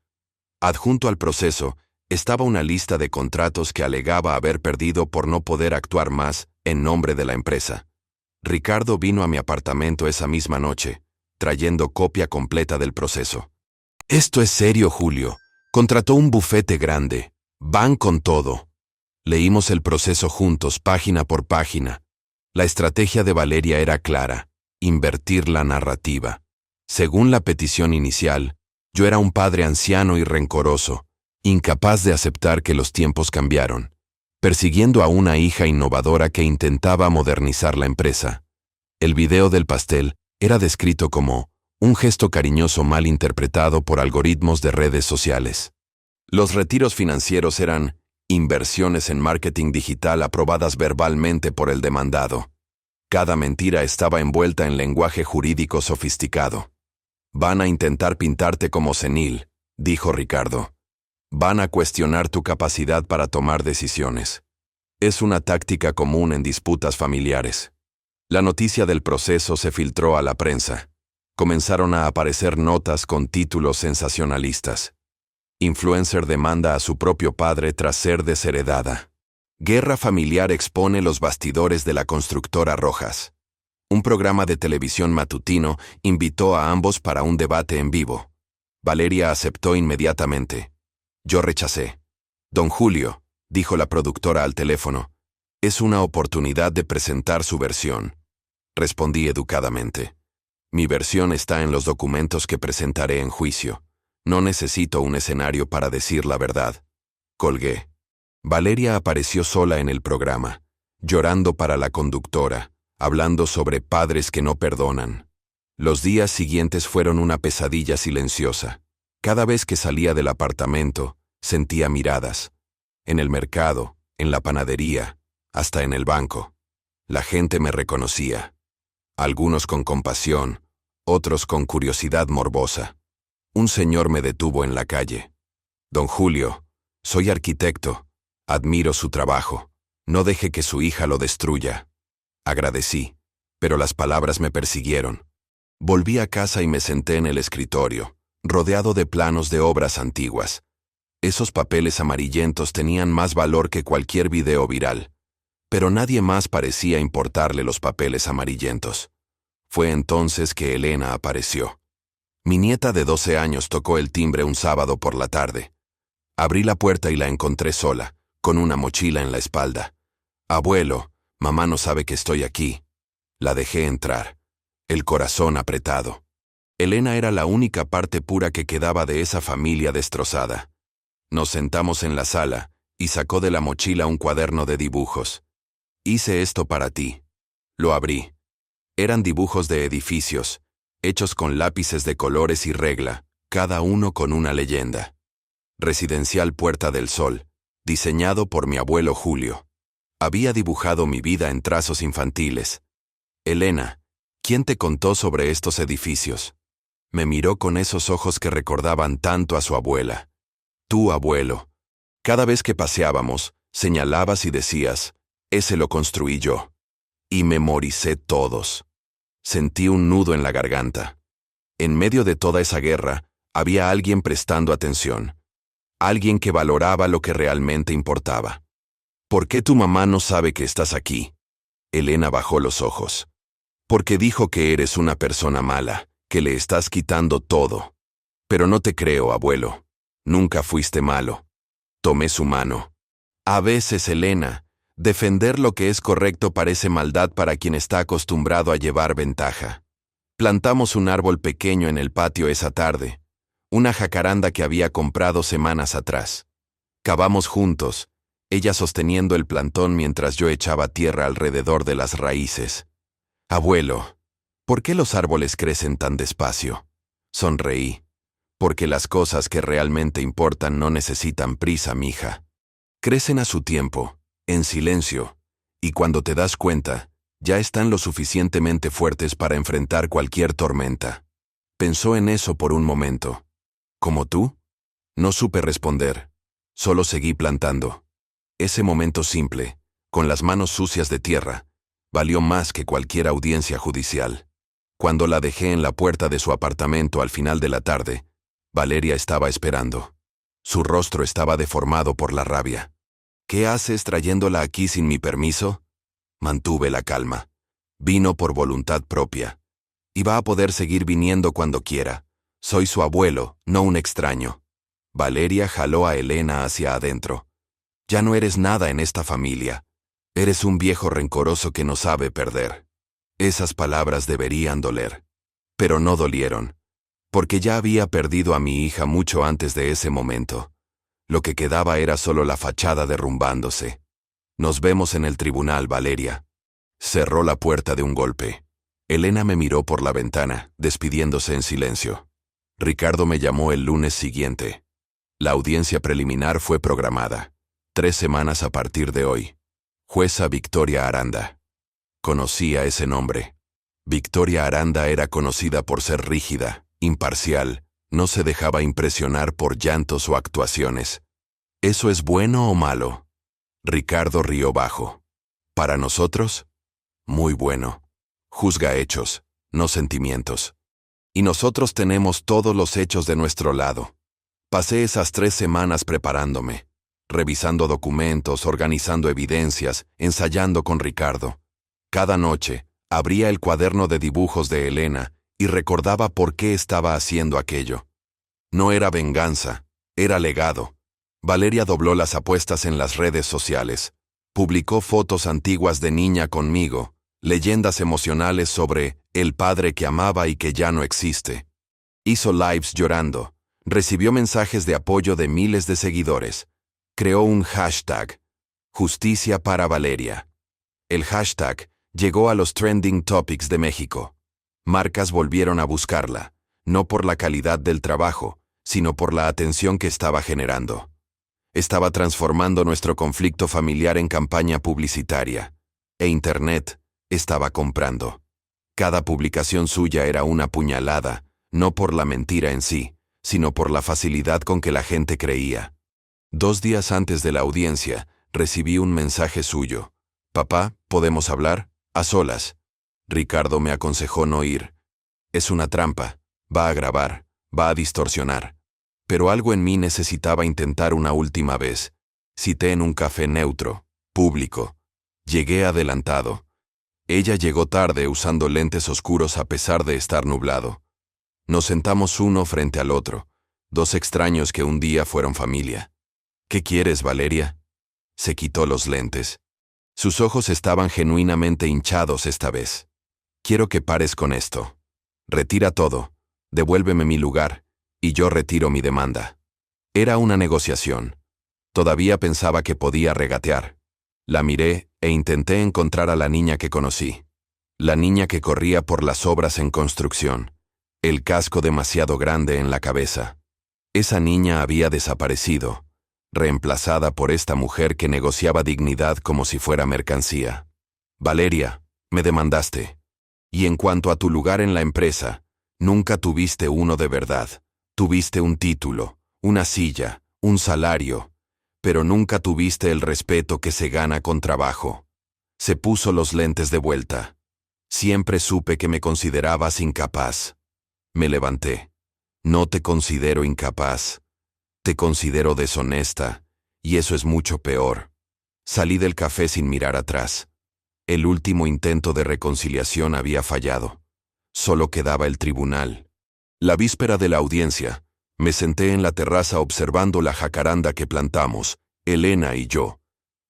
Speaker 1: Adjunto al proceso estaba una lista de contratos que alegaba haber perdido por no poder actuar más en nombre de la empresa. Ricardo vino a mi apartamento esa misma noche, trayendo copia completa del proceso. «Esto es serio, Julio. Contrató un bufete grande. Van con todo». Leímos el proceso juntos, página por página. La estrategia de Valeria era clara: invertir la narrativa. Según la petición inicial, yo era un padre anciano y rencoroso, incapaz de aceptar que los tiempos cambiaron, persiguiendo a una hija innovadora que intentaba modernizar la empresa. El video del pastel era descrito como un gesto cariñoso mal interpretado por algoritmos de redes sociales. Los retiros financieros eran inversiones en marketing digital aprobadas verbalmente por el demandado. Cada mentira estaba envuelta en lenguaje jurídico sofisticado. «Van a intentar pintarte como senil», dijo Ricardo. «Van a cuestionar tu capacidad para tomar decisiones. Es una táctica común en disputas familiares». La noticia del proceso se filtró a la prensa. Comenzaron a aparecer notas con títulos sensacionalistas. Influencer demanda a su propio padre tras ser desheredada. Guerra familiar expone los bastidores de la constructora Rojas. Un programa de televisión matutino invitó a ambos para un debate en vivo. Valeria aceptó inmediatamente. Yo rechacé. «Don Julio», dijo la productora al teléfono, «es una oportunidad de presentar su versión». Respondí educadamente. «Mi versión está en los documentos que presentaré en juicio. No necesito un escenario para decir la verdad». Colgué. Valeria apareció sola en el programa, llorando para la conductora, hablando sobre padres que no perdonan. Los días siguientes fueron una pesadilla silenciosa. Cada vez que salía del apartamento, sentía miradas. En el mercado, en la panadería, hasta en el banco. La gente me reconocía. Algunos con compasión, otros con curiosidad morbosa. Un señor me detuvo en la calle. «Don Julio, soy arquitecto. Admiro su trabajo. No deje que su hija lo destruya». Agradecí, pero las palabras me persiguieron. Volví a casa y me senté en el escritorio, rodeado de planos de obras antiguas. Esos papeles amarillentos tenían más valor que cualquier video viral, pero nadie más parecía importarle los papeles amarillentos. Fue entonces que Elena apareció. Mi nieta de 12 años tocó el timbre un sábado por la tarde. Abrí la puerta y la encontré sola, con una mochila en la espalda. «Abuelo, mamá no sabe que estoy aquí». La dejé entrar, el corazón apretado. Elena era la única parte pura que quedaba de esa familia destrozada. Nos sentamos en la sala y sacó de la mochila un cuaderno de dibujos. «Hice esto para ti». Lo abrí. Eran dibujos de edificios, hechos con lápices de colores y regla, cada uno con una leyenda. Residencial Puerta del Sol, diseñado por mi abuelo Julio. Había dibujado mi vida en trazos infantiles. «Elena, ¿quién te contó sobre estos edificios?». Me miró con esos ojos que recordaban tanto a su abuela. «Tú, abuelo. Cada vez que paseábamos, señalabas y decías, ese lo construí yo». Y memoricé todos. Sentí un nudo en la garganta. En medio de toda esa guerra, había alguien prestando atención. Alguien que valoraba lo que realmente importaba. «¿Por qué tu mamá no sabe que estás aquí?». Elena bajó los ojos. «Porque dijo que eres una persona mala, que le estás quitando todo». «Pero no te creo, abuelo. Nunca fuiste malo». Tomé su mano. «A veces, Elena, defender lo que es correcto parece maldad para quien está acostumbrado a llevar ventaja». Plantamos un árbol pequeño en el patio esa tarde, una jacaranda que había comprado semanas atrás. Cavamos juntos, ella sosteniendo el plantón mientras yo echaba tierra alrededor de las raíces. «Abuelo, ¿por qué los árboles crecen tan despacio?». Sonreí. «Porque las cosas que realmente importan no necesitan prisa, mija. Crecen a su tiempo, en silencio, y cuando te das cuenta, Ya están lo suficientemente fuertes para enfrentar cualquier tormenta. Pensó en eso por un momento. ¿Como tú? No supe responder. Solo seguí plantando. Ese momento simple, con las manos sucias de tierra, valió más que cualquier audiencia judicial. Cuando la dejé en la puerta de su apartamento al final de la tarde, Valeria estaba esperando. Su rostro estaba deformado por la rabia. ¿Qué haces trayéndola aquí sin mi permiso? Mantuve la calma. Vino por voluntad propia. Y va a poder seguir viniendo cuando quiera. Soy su abuelo, no un extraño. Valeria jaló a Elena hacia adentro. Ya no eres nada en esta familia. Eres un viejo rencoroso que no sabe perder. Esas palabras deberían doler. Pero no dolieron. Porque ya había perdido a mi hija mucho antes de ese momento. Lo que quedaba era solo la fachada derrumbándose. Nos vemos en el tribunal, Valeria. Cerró la puerta de un golpe. Elena me miró por la ventana, despidiéndose en silencio. Ricardo me llamó el lunes siguiente. La audiencia preliminar fue programada. 3 semanas a partir de hoy. Jueza Victoria Aranda. Conocía ese nombre. Victoria Aranda era conocida por ser rígida, imparcial, no se dejaba impresionar por llantos o actuaciones. ¿Eso es bueno o malo? Ricardo rió bajo. Para nosotros, muy bueno. Juzga hechos, no sentimientos. Y nosotros tenemos todos los hechos de nuestro lado. Pasé esas 3 semanas preparándome, revisando documentos, organizando evidencias, ensayando con Ricardo. Cada noche, abría el cuaderno de dibujos de Elena y recordaba por qué estaba haciendo aquello. No era venganza, era legado. Valeria dobló las apuestas en las redes sociales. Publicó fotos antiguas de niña conmigo, leyendas emocionales sobre el padre que amaba y que ya no existe. Hizo lives llorando. Recibió mensajes de apoyo de miles de seguidores. Creó un hashtag, Justicia para Valeria. El hashtag llegó a los trending topics de México. Marcas volvieron a buscarla, no por la calidad del trabajo, sino por la atención que estaba generando. Estaba transformando nuestro conflicto familiar en campaña publicitaria. E Internet estaba comprando. Cada publicación suya era una puñalada, no por la mentira en sí, sino por la facilidad con que la gente creía. 2 días antes de la audiencia, recibí un mensaje suyo. «Papá, ¿podemos hablar? A solas». Ricardo me aconsejó no ir. Es una trampa, va a grabar, va a distorsionar. Pero algo en mí necesitaba intentar una última vez. Cité en un café neutro, público. Llegué adelantado. Ella llegó tarde usando lentes oscuros a pesar de estar nublado. Nos sentamos uno frente al otro, 2 extraños que un día fueron familia. «¿Qué quieres, Valeria?» Se quitó los lentes. Sus ojos estaban genuinamente hinchados esta vez. «Quiero que pares con esto. Retira todo, devuélveme mi lugar, y yo retiro mi demanda». Era una negociación. Todavía pensaba que podía regatear. La miré e intenté encontrar a la niña que conocí. La niña que corría por las obras en construcción. El casco demasiado grande en la cabeza. Esa niña había desaparecido, reemplazada por esta mujer que negociaba dignidad como si fuera mercancía. «Valeria, me demandaste. Y en cuanto a tu lugar en la empresa, nunca tuviste uno de verdad. Tuviste un título, una silla, un salario, pero nunca tuviste el respeto que se gana con trabajo». Se puso los lentes de vuelta. «Siempre supe que me considerabas incapaz». Me levanté. «No te considero incapaz. Te considero deshonesta, y eso es mucho peor». Salí del café sin mirar atrás. El último intento de reconciliación había fallado. Solo quedaba el tribunal. La víspera de la audiencia, me senté en la terraza observando la jacaranda que plantamos, Elena y yo.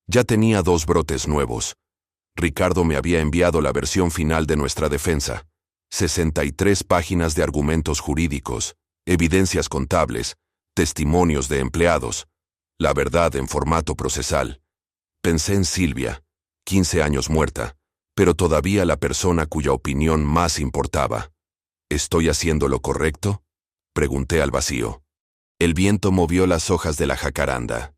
Speaker 1: Ya tenía 2 brotes nuevos. Ricardo me había enviado la versión final de nuestra defensa. 63 páginas de argumentos jurídicos, evidencias contables, testimonios de empleados, la verdad en formato procesal. Pensé en Silvia, 15 años muerta, pero todavía la persona cuya opinión más importaba. ¿Estoy haciendo lo correcto?, pregunté al vacío. El viento movió las hojas de la jacaranda.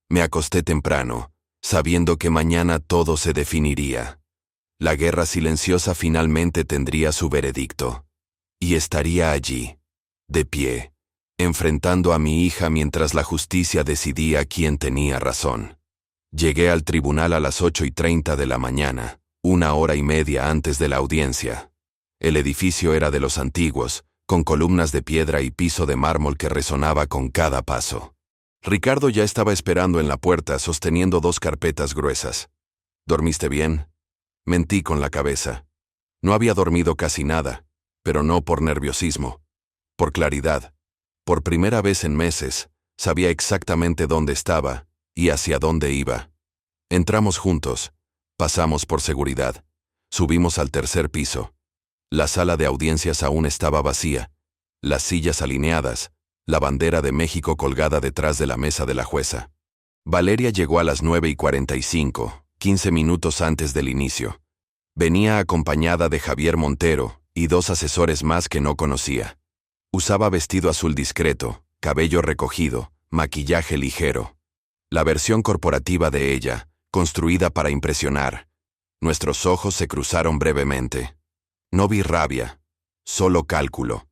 Speaker 1: Me acosté temprano, sabiendo que mañana todo se definiría. La guerra silenciosa finalmente tendría su veredicto. Y estaría allí, de pie, enfrentando a mi hija mientras la justicia decidía quién tenía razón. Llegué al tribunal a las 8:30 de la mañana, 1 hora y media antes de la audiencia. El edificio era de los antiguos, con columnas de piedra y piso de mármol que resonaba con cada paso. Ricardo ya estaba esperando en la puerta sosteniendo 2 carpetas gruesas. ¿Dormiste bien? Mentí con la cabeza. No había dormido casi nada, pero no por nerviosismo, por claridad. Por primera vez en meses, sabía exactamente dónde estaba y hacia dónde iba. Entramos juntos, pasamos por seguridad, subimos al tercer piso. La sala de audiencias aún estaba vacía, las sillas alineadas, la bandera de México colgada detrás de la mesa de la jueza. Valeria llegó a las 9:45, 15 minutos antes del inicio. Venía acompañada de Javier Montero y 2 asesores más que no conocía. Usaba vestido azul discreto, cabello recogido, maquillaje ligero. La versión corporativa de ella, construida para impresionar. Nuestros ojos se cruzaron brevemente. No vi rabia, solo cálculo.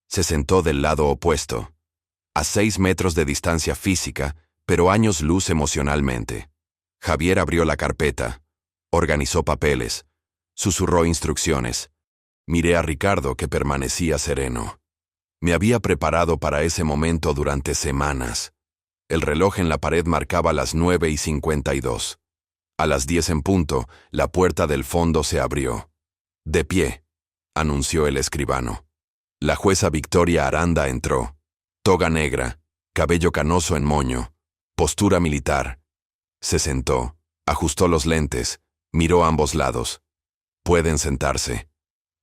Speaker 1: Se sentó del lado opuesto, a 6 metros de distancia física, pero años luz emocionalmente. Javier abrió la carpeta, organizó papeles, susurró instrucciones. Miré a Ricardo, que permanecía sereno. Me había preparado para ese momento durante semanas. El reloj en la pared marcaba las 9:52. A las 10 en punto, la puerta del fondo se abrió. «De pie», anunció el escribano. La jueza Victoria Aranda entró. Toga negra, cabello canoso en moño, postura militar. Se sentó, ajustó los lentes, miró a ambos lados. «Pueden sentarse».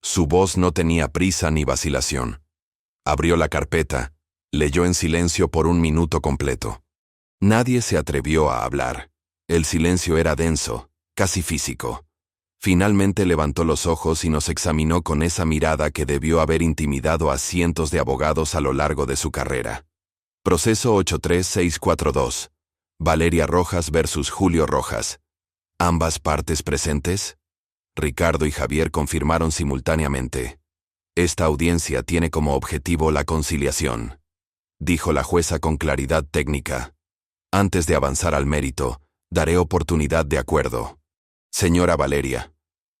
Speaker 1: Su voz no tenía prisa ni vacilación. Abrió la carpeta, leyó en silencio por 1 minuto completo. Nadie se atrevió a hablar. El silencio era denso, casi físico. Finalmente levantó los ojos y nos examinó con esa mirada que debió haber intimidado a cientos de abogados a lo largo de su carrera. Proceso 83642. Valeria Rojas versus Julio Rojas. ¿Ambas partes presentes? Ricardo y Javier confirmaron simultáneamente. Esta audiencia tiene como objetivo la conciliación, dijo la jueza con claridad técnica. Antes de avanzar al mérito, daré oportunidad de acuerdo. Señora Valeria,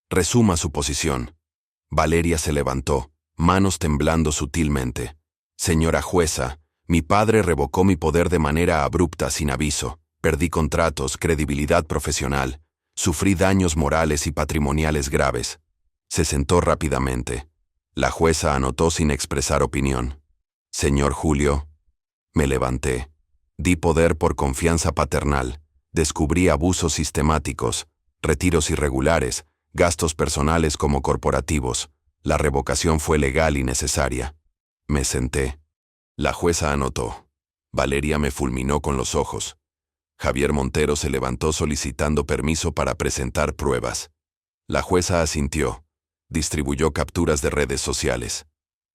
Speaker 1: resuma su posición. Valeria se levantó, manos temblando sutilmente. Señora jueza, mi padre revocó mi poder de manera abrupta sin aviso. Perdí contratos, credibilidad profesional. Sufrí daños morales y patrimoniales graves. Se sentó rápidamente. La jueza anotó sin expresar opinión. Señor Julio. Me levanté. Di poder por confianza paternal. Descubrí abusos sistemáticos, retiros irregulares, gastos personales como corporativos. La revocación fue legal y necesaria. Me senté. La jueza anotó. Valeria me fulminó con los ojos. Javier Montero se levantó solicitando permiso para presentar pruebas. La jueza asintió. Distribuyó capturas de redes sociales.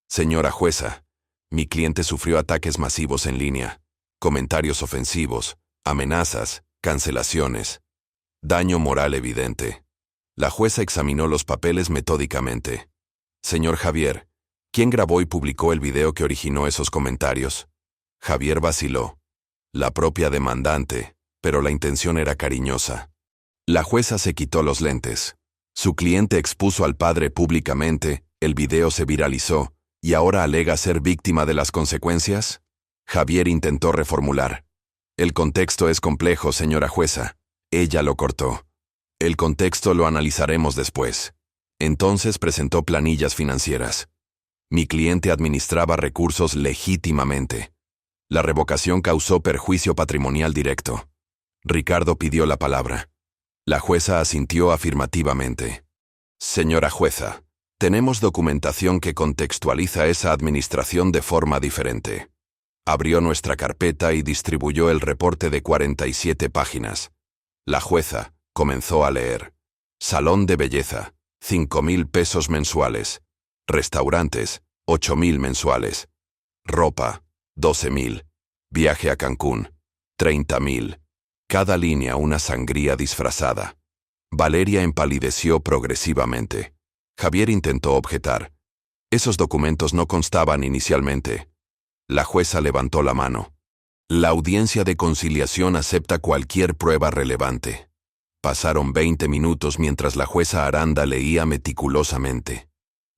Speaker 1: Señora jueza, mi cliente sufrió ataques masivos en línea, comentarios ofensivos, amenazas, cancelaciones. Daño moral evidente. La jueza examinó los papeles metódicamente. Señor Javier, ¿quién grabó y publicó el video que originó esos comentarios? Javier vaciló. La propia demandante, pero la intención era cariñosa. La jueza se quitó los lentes. Su cliente expuso al padre públicamente, el video se viralizó, y ahora alega ser víctima de las consecuencias. Javier intentó reformular. El contexto es complejo, señora jueza. Ella lo cortó. El contexto lo analizaremos después. Entonces presentó planillas financieras. Mi cliente administraba recursos legítimamente. La revocación causó perjuicio patrimonial directo. Ricardo pidió la palabra. La jueza asintió afirmativamente. Señora jueza, tenemos documentación que contextualiza esa administración de forma diferente. Abrió nuestra carpeta y distribuyó el reporte de 47 páginas. La jueza comenzó a leer. Salón de belleza, 5,000 pesos mensuales. Restaurantes, 8,000 mensuales. Ropa, 12,000. Viaje a Cancún, 30,000. Cada línea una sangría disfrazada. Valeria empalideció progresivamente. Javier intentó objetar. Esos documentos no constaban inicialmente. La jueza levantó la mano. La audiencia de conciliación acepta cualquier prueba relevante. Pasaron 20 minutos mientras la jueza Aranda leía meticulosamente.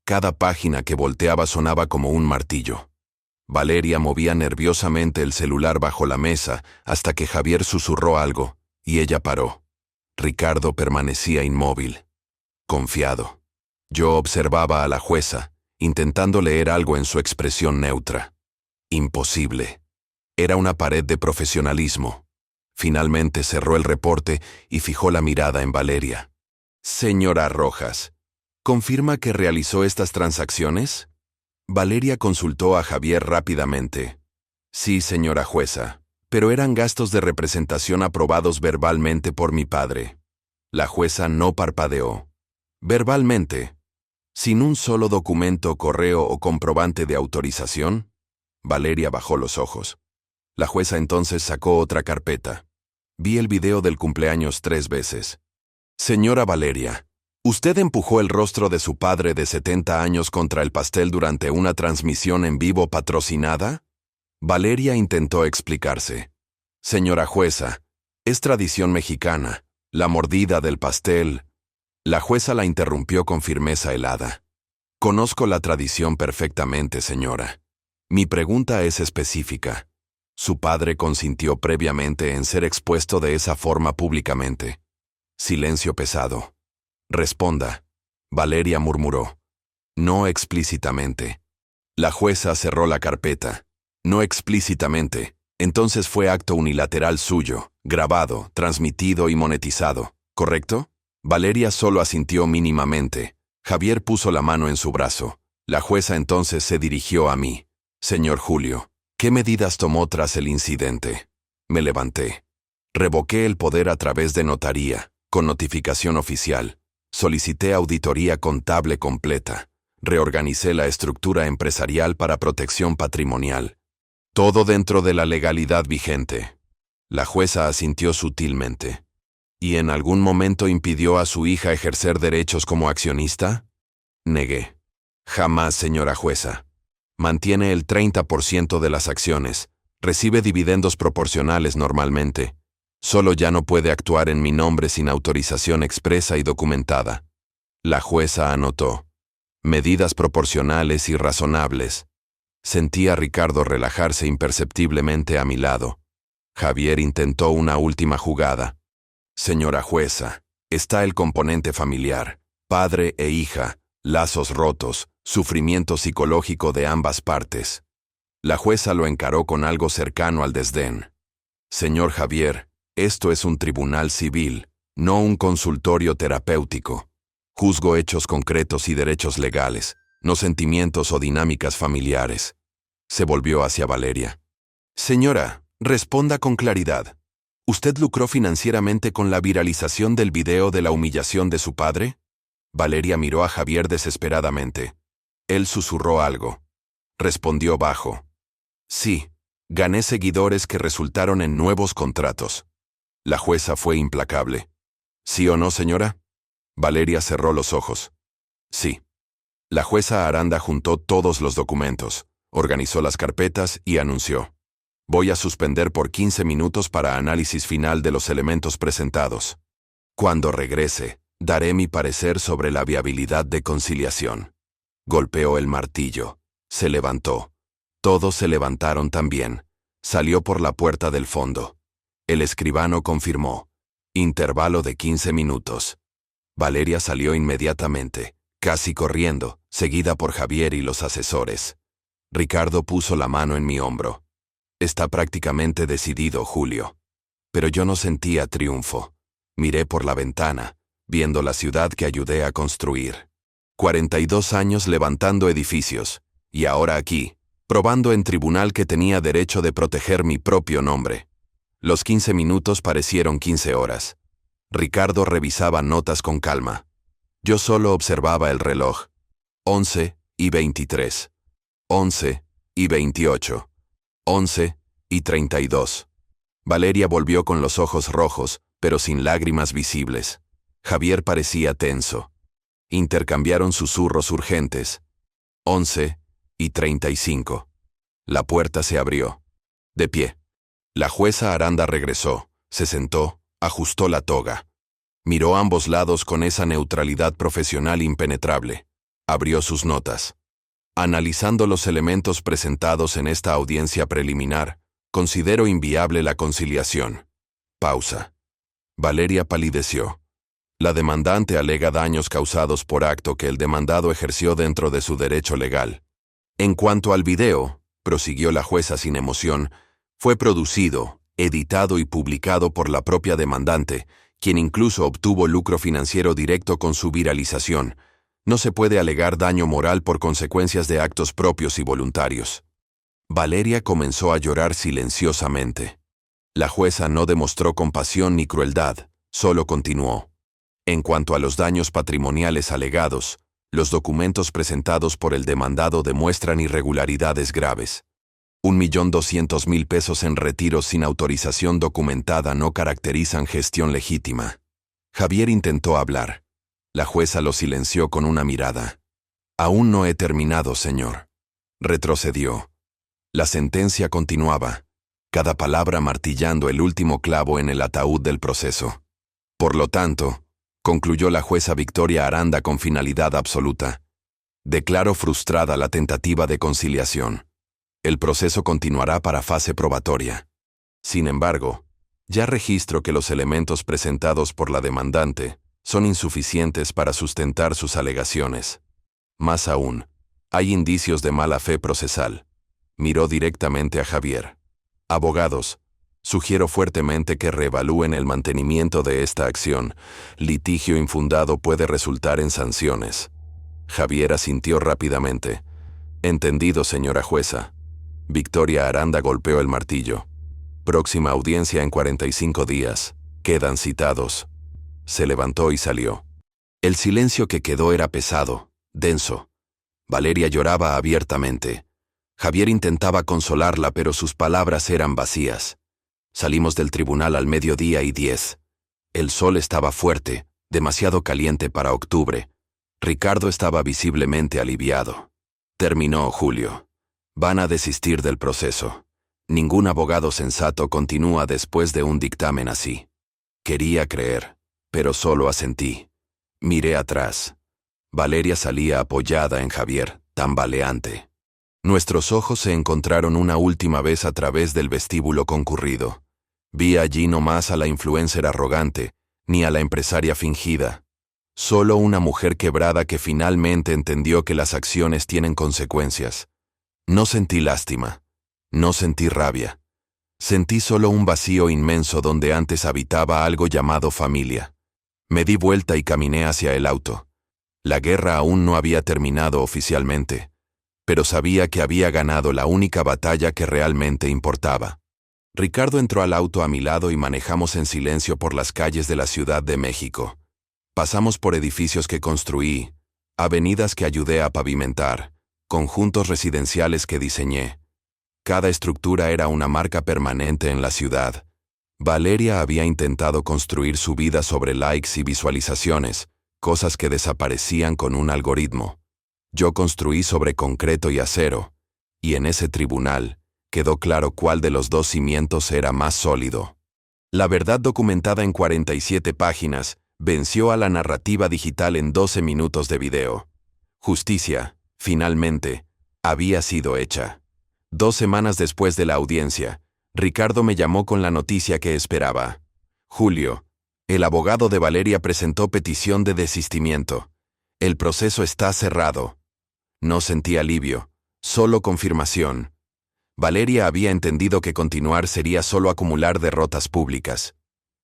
Speaker 1: Cada página que volteaba sonaba como un martillo. Valeria movía nerviosamente el celular bajo la mesa hasta que Javier susurró algo, y ella paró. Ricardo permanecía inmóvil, confiado. Yo observaba a la jueza, intentando leer algo en su expresión neutra. Imposible. Era una pared de profesionalismo. Finalmente cerró el reporte y fijó la mirada en Valeria. Señora Rojas, ¿confirma que realizó estas transacciones? Valeria consultó a Javier rápidamente. Sí, señora jueza, pero eran gastos de representación aprobados verbalmente por mi padre. La jueza no parpadeó. ¿Verbalmente? ¿Sin un solo documento, correo o comprobante de autorización? Valeria bajó los ojos. La jueza entonces sacó otra carpeta. Vi el video del cumpleaños 3 veces. Señora Valeria, ¿usted empujó el rostro de su padre de 70 años contra el pastel durante una transmisión en vivo patrocinada? Valeria intentó explicarse. Señora jueza, es tradición mexicana, la mordida del pastel. La jueza la interrumpió con firmeza helada. Conozco la tradición perfectamente, señora. Mi pregunta es específica. ¿Su padre consintió previamente en ser expuesto de esa forma públicamente? Silencio pesado. Responda. Valeria murmuró. No explícitamente. La jueza cerró la carpeta. No explícitamente. Entonces fue acto unilateral suyo, grabado, transmitido y monetizado, ¿correcto? Valeria solo asintió mínimamente. Javier puso la mano en su brazo. La jueza entonces se dirigió a mí. Señor Julio, ¿qué medidas tomó tras el incidente? Me levanté. Revoqué el poder a través de notaría, con notificación oficial. Solicité auditoría contable completa. Reorganicé la estructura empresarial para protección patrimonial. Todo dentro de la legalidad vigente. La jueza asintió sutilmente. ¿Y en algún momento impidió a su hija ejercer derechos como accionista? Negué. Jamás, señora jueza. Mantiene el 30% de las acciones. Recibe dividendos proporcionales normalmente. Solo ya no puede actuar en mi nombre sin autorización expresa y documentada. La jueza anotó. Medidas proporcionales y razonables. Sentí a Ricardo relajarse imperceptiblemente a mi lado. Javier intentó una última jugada. Señora jueza, está el componente familiar, padre e hija, lazos rotos, sufrimiento psicológico de ambas partes. La jueza lo encaró con algo cercano al desdén. Señor Javier, esto es un tribunal civil, no un consultorio terapéutico. Juzgo hechos concretos y derechos legales, no sentimientos o dinámicas familiares. Se volvió hacia Valeria. Señora, responda con claridad. ¿Usted lucró financieramente con la viralización del video de la humillación de su padre? Valeria miró a Javier desesperadamente. Él susurró algo. Respondió bajo. Sí, gané seguidores que resultaron en nuevos contratos. La jueza fue implacable. ¿Sí o no, señora? Valeria cerró los ojos. Sí. La jueza Aranda juntó todos los documentos, organizó las carpetas y anunció. Voy a suspender por 15 minutos para análisis final de los elementos presentados. Cuando regrese, daré mi parecer sobre la viabilidad de conciliación. Golpeó el martillo. Se levantó. Todos se levantaron también. Salió por la puerta del fondo. El escribano confirmó. Intervalo de 15 minutos. Valeria salió inmediatamente, casi corriendo, seguida por Javier y los asesores. Ricardo puso la mano en mi hombro. Está prácticamente decidido, Julio. Pero yo no sentía triunfo. Miré por la ventana, viendo la ciudad que ayudé a construir. 42 años levantando edificios, y ahora aquí, probando en tribunal que tenía derecho de proteger mi propio nombre. Los 15 minutos parecieron 15 horas. Ricardo revisaba notas con calma. Yo solo observaba el reloj. 11:23. 11:28. 11:32. Valeria volvió con los ojos rojos, pero sin lágrimas visibles. Javier parecía tenso. Intercambiaron susurros urgentes. 11:35. La puerta se abrió. De pie. La jueza Aranda regresó, se sentó, ajustó la toga. Miró a ambos lados con esa neutralidad profesional impenetrable. Abrió sus notas. Analizando los elementos presentados en esta audiencia preliminar, considero inviable la conciliación. Pausa. Valeria palideció. La demandante alega daños causados por acto que el demandado ejerció dentro de su derecho legal. En cuanto al video, prosiguió la jueza sin emoción, fue producido, editado y publicado por la propia demandante, quien incluso obtuvo lucro financiero directo con su viralización. No se puede alegar daño moral por consecuencias de actos propios y voluntarios. Valeria comenzó a llorar silenciosamente. La jueza no demostró compasión ni crueldad, solo continuó. En cuanto a los daños patrimoniales alegados, los documentos presentados por el demandado demuestran irregularidades graves. 1.200.000 pesos en retiros sin autorización documentada no caracterizan gestión legítima. Javier intentó hablar. La jueza lo silenció con una mirada. Aún no he terminado, señor. Retrocedió. La sentencia continuaba, cada palabra martillando el último clavo en el ataúd del proceso. Por lo tanto, concluyó la jueza Victoria Aranda con finalidad absoluta, declaro frustrada la tentativa de conciliación. El proceso continuará para fase probatoria. Sin embargo, ya registro que los elementos presentados por la demandante son insuficientes para sustentar sus alegaciones. Más aún, hay indicios de mala fe procesal. Miró directamente a Javier. Abogados, sugiero fuertemente que reevalúen el mantenimiento de esta acción. Litigio infundado puede resultar en sanciones. Javier asintió rápidamente. Entendido, señora jueza. Victoria Aranda golpeó el martillo. Próxima audiencia en 45 días. Quedan citados. Se levantó y salió. El silencio que quedó era pesado, denso. Valeria lloraba abiertamente. Javier intentaba consolarla, pero sus palabras eran vacías. Salimos del tribunal al 12:10. El sol estaba fuerte, demasiado caliente para octubre. Ricardo estaba visiblemente aliviado. Terminó, Julio. Van a desistir del proceso. Ningún abogado sensato continúa después de un dictamen así. Quería creer, pero solo asentí. Miré atrás. Valeria salía apoyada en Javier, tambaleante. Nuestros ojos se encontraron una última vez a través del vestíbulo concurrido. Vi allí no más a la influencer arrogante, ni a la empresaria fingida. Solo una mujer quebrada que finalmente entendió que las acciones tienen consecuencias. No sentí lástima. No sentí rabia. Sentí solo un vacío inmenso donde antes habitaba algo llamado familia. Me di vuelta y caminé hacia el auto. La guerra aún no había terminado oficialmente, pero sabía que había ganado la única batalla que realmente importaba. Ricardo entró al auto a mi lado y manejamos en silencio por las calles de la Ciudad de México. Pasamos por edificios que construí, avenidas que ayudé a pavimentar, conjuntos residenciales que diseñé. Cada estructura era una marca permanente en la ciudad. Valeria había intentado construir su vida sobre likes y visualizaciones, cosas que desaparecían con un algoritmo. Yo construí sobre concreto y acero, y en ese tribunal quedó claro cuál de los dos cimientos era más sólido. La verdad documentada en 47 páginas venció a la narrativa digital en 12 minutos de video. Justicia, finalmente, había sido hecha. 2 semanas después de la audiencia, Ricardo me llamó con la noticia que esperaba. Julio, el abogado de Valeria presentó petición de desistimiento. El proceso está cerrado. No sentí alivio, solo confirmación. Valeria había entendido que continuar sería solo acumular derrotas públicas.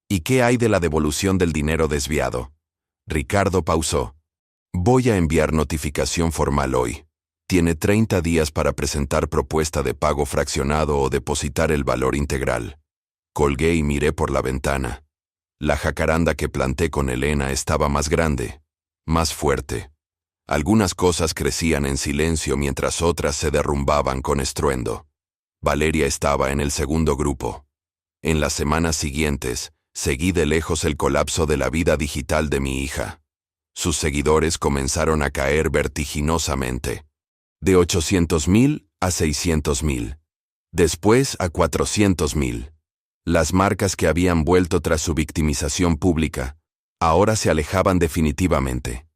Speaker 1: ¿Y qué hay de la devolución del dinero desviado? Ricardo pausó. Voy a enviar notificación formal hoy. Tiene 30 días para presentar propuesta de pago fraccionado o depositar el valor integral. Colgué y miré por la ventana. La jacaranda que planté con Elena estaba más grande, más fuerte. Algunas cosas crecían en silencio mientras otras se derrumbaban con estruendo. Valeria estaba en el segundo grupo. En las semanas siguientes, seguí de lejos el colapso de la vida digital de mi hija. Sus seguidores comenzaron a caer vertiginosamente. De 800,000 a 600,000. Después a 400,000. Las marcas que habían vuelto tras su victimización pública, ahora se alejaban definitivamente.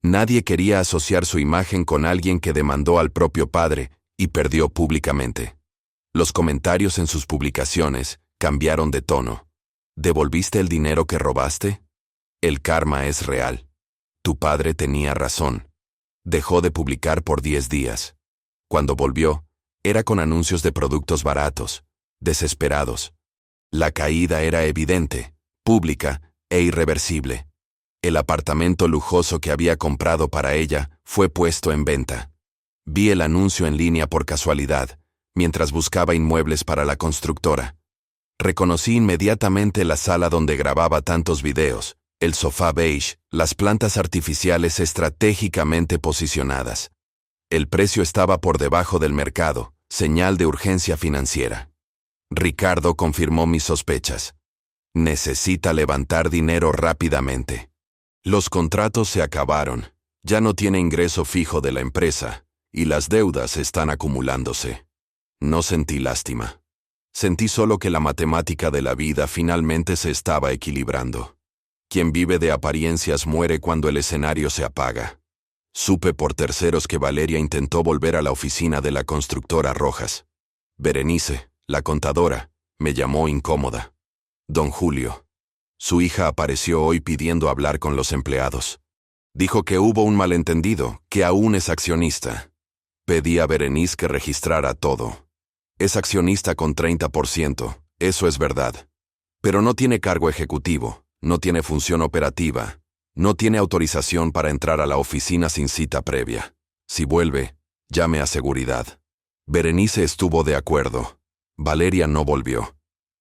Speaker 1: Nadie quería asociar su imagen con alguien que demandó al propio padre y perdió públicamente. Los comentarios en sus publicaciones cambiaron de tono. ¿Devolviste el dinero que robaste? El karma es real. Tu padre tenía razón. Dejó de publicar por 10 días. Cuando volvió, era con anuncios de productos baratos, desesperados. La caída era evidente, pública e irreversible. El apartamento lujoso que había comprado para ella fue puesto en venta. Vi el anuncio en línea por casualidad, mientras buscaba inmuebles para la constructora. Reconocí inmediatamente la sala donde grababa tantos videos, el sofá beige, las plantas artificiales estratégicamente posicionadas. El precio estaba por debajo del mercado, señal de urgencia financiera. Ricardo confirmó mis sospechas. Necesita levantar dinero rápidamente. Los contratos se acabaron, ya no tiene ingreso fijo de la empresa, y las deudas están acumulándose. No sentí lástima. Sentí solo que la matemática de la vida finalmente se estaba equilibrando. Quien vive de apariencias muere cuando el escenario se apaga. Supe por terceros que Valeria intentó volver a la oficina de la constructora Rojas. Berenice, la contadora, me llamó incómoda. Don Julio. Su hija apareció hoy pidiendo hablar con los empleados. Dijo que hubo un malentendido, que aún es accionista. Pedí a Berenice que registrara todo. Es accionista con 30%, eso es verdad. Pero no tiene cargo ejecutivo, no tiene función operativa, no tiene autorización para entrar a la oficina sin cita previa. Si vuelve, llame a seguridad. Berenice estuvo de acuerdo. Valeria no volvió.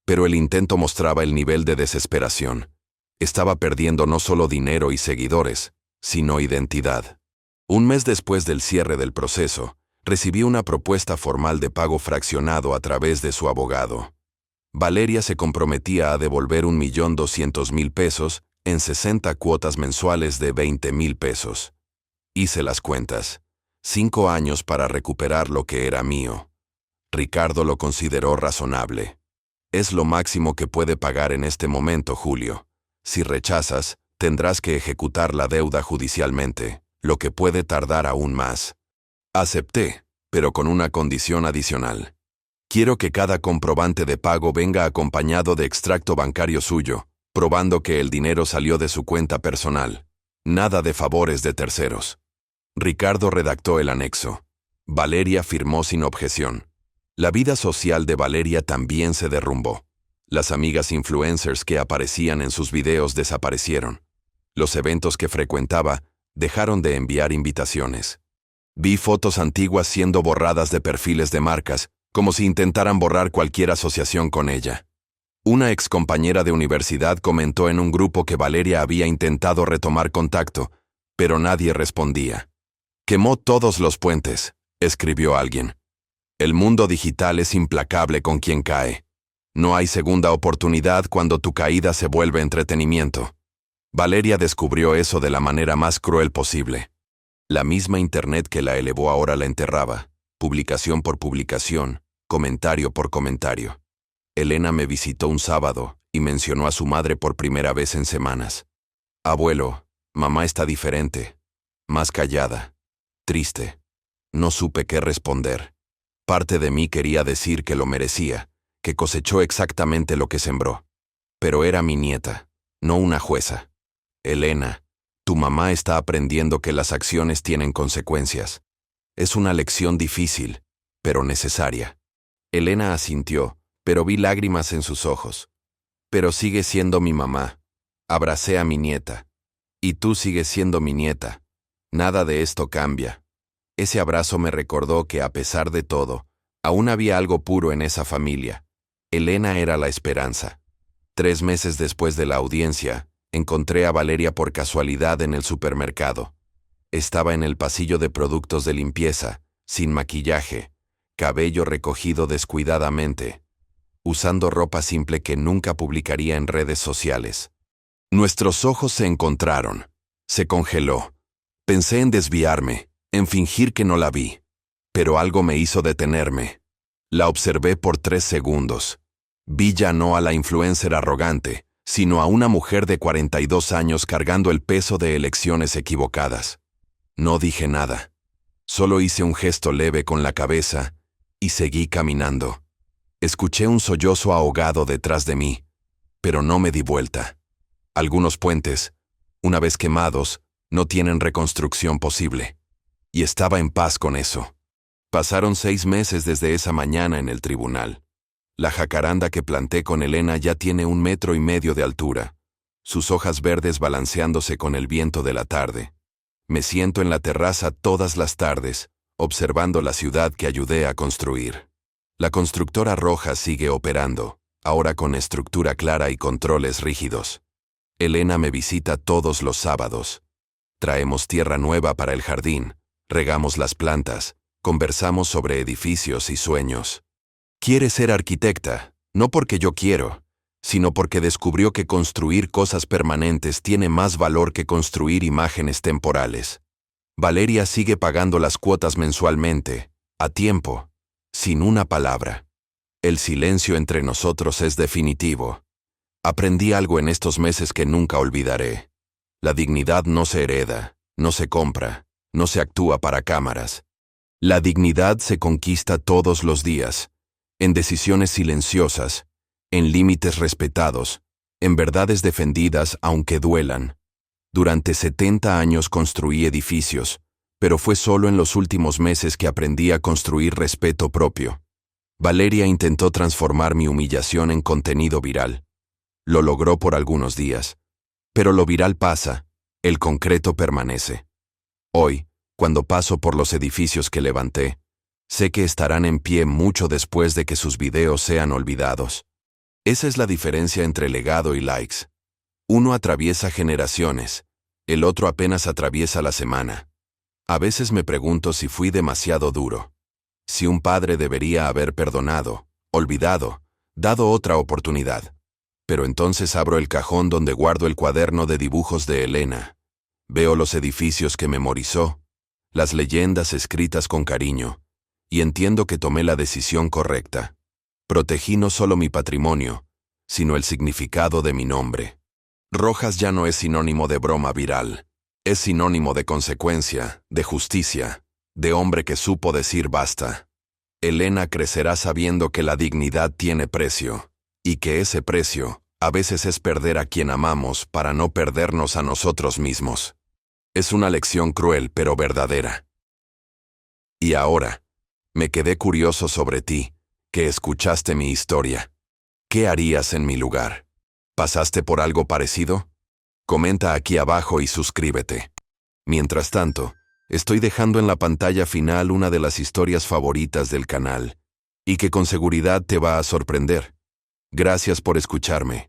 Speaker 1: Pero el intento mostraba el nivel de desesperación. Estaba perdiendo no solo dinero y seguidores, sino identidad. Un mes después del cierre del proceso, recibí una propuesta formal de pago fraccionado a través de su abogado. Valeria se comprometía a devolver 1,200,000 pesos en 60 cuotas mensuales de 20,000 pesos. Hice las cuentas. 5 años para recuperar lo que era mío. Ricardo lo consideró razonable. Es lo máximo que puede pagar en este momento, Julio. Si rechazas, tendrás que ejecutar la deuda judicialmente, lo que puede tardar aún más. Acepté, pero con una condición adicional. Quiero que cada comprobante de pago venga acompañado de extracto bancario suyo, probando que el dinero salió de su cuenta personal. Nada de favores de terceros. Ricardo redactó el anexo. Valeria firmó sin objeción. La vida social de Valeria también se derrumbó. Las amigas influencers que aparecían en sus videos desaparecieron. Los eventos que frecuentaba dejaron de enviar invitaciones. Vi fotos antiguas siendo borradas de perfiles de marcas, como si intentaran borrar cualquier asociación con ella. Una excompañera de universidad comentó en un grupo que Valeria había intentado retomar contacto, pero nadie respondía. Quemó todos los puentes, escribió alguien. El mundo digital es implacable con quien cae. No hay segunda oportunidad cuando tu caída se vuelve entretenimiento. Valeria descubrió eso de la manera más cruel posible. La misma Internet que la elevó ahora la enterraba, publicación por publicación, comentario por comentario. Elena me visitó un sábado y mencionó a su madre por primera vez en semanas. Abuelo, mamá está diferente, más callada, triste. No supe qué responder. Parte de mí quería decir que lo merecía, que cosechó exactamente lo que sembró. Pero era mi nieta, no una jueza. Elena, tu mamá está aprendiendo que las acciones tienen consecuencias. Es una lección difícil, pero necesaria. Elena asintió, pero vi lágrimas en sus ojos. Pero sigue siendo mi mamá. Abracé a mi nieta. Y tú sigues siendo mi nieta. Nada de esto cambia. Ese abrazo me recordó que, a pesar de todo, aún había algo puro en esa familia. Elena era la esperanza. 3 meses después de la audiencia, encontré a Valeria por casualidad en el supermercado. Estaba en el pasillo de productos de limpieza, sin maquillaje, cabello recogido descuidadamente. usando ropa simple que nunca publicaría en redes sociales. Nuestros ojos se encontraron. Se congeló. Pensé en desviarme, en fingir que no la vi. Pero algo me hizo detenerme. La observé por 3 segundos. Vi ya no a la influencer arrogante, sino a una mujer de 42 años cargando el peso de elecciones equivocadas. No dije nada. Solo hice un gesto leve con la cabeza y seguí caminando. Escuché un sollozo ahogado detrás de mí, pero no me di vuelta. Algunos puentes, una vez quemados, no tienen reconstrucción posible. Y estaba en paz con eso. Pasaron 6 meses desde esa mañana en el tribunal. La jacaranda que planté con Elena ya tiene 1,5 metros de altura, sus hojas verdes balanceándose con el viento de la tarde. Me siento en la terraza todas las tardes, observando la ciudad que ayudé a construir. La constructora roja sigue operando, ahora con estructura clara y controles rígidos. Elena me visita todos los sábados. Traemos tierra nueva para el jardín, regamos las plantas, conversamos sobre edificios y sueños. Quiere ser arquitecta, no porque yo quiero, sino porque descubrió que construir cosas permanentes tiene más valor que construir imágenes temporales. Valeria sigue pagando las cuotas mensualmente, a tiempo, sin una palabra. El silencio entre nosotros es definitivo. Aprendí algo en estos meses que nunca olvidaré. La dignidad no se hereda, no se compra, no se actúa para cámaras. La dignidad se conquista todos los días, en decisiones silenciosas, en límites respetados, en verdades defendidas aunque duelan. Durante 70 años construí edificios, pero fue solo en los últimos meses que aprendí a construir respeto propio. Valeria intentó transformar mi humillación en contenido viral. Lo logró por algunos días. Pero lo viral pasa, el concreto permanece. Hoy, cuando paso por los edificios que levanté, sé que estarán en pie mucho después de que sus videos sean olvidados. Esa es la diferencia entre legado y likes. Uno atraviesa generaciones, el otro apenas atraviesa la semana. A veces me pregunto si fui demasiado duro. Si un padre debería haber perdonado, olvidado, dado otra oportunidad. Pero entonces abro el cajón donde guardo el cuaderno de dibujos de Elena. Veo los edificios que memorizó, las leyendas escritas con cariño, y entiendo que tomé la decisión correcta. Protegí no solo mi patrimonio, sino el significado de mi nombre. Rojas ya no es sinónimo de broma viral. Es sinónimo de consecuencia, de justicia, de hombre que supo decir basta. Elena crecerá sabiendo que la dignidad tiene precio, y que ese precio, a veces es perder a quien amamos para no perdernos a nosotros mismos. Es una lección cruel pero verdadera. Y ahora, me quedé curioso sobre ti, que escuchaste mi historia. ¿Qué harías en mi lugar? ¿Pasaste por algo parecido? Comenta aquí abajo y suscríbete. Mientras tanto, estoy dejando en la pantalla final una de las historias favoritas del canal, y que con seguridad te va a sorprender. Gracias por escucharme.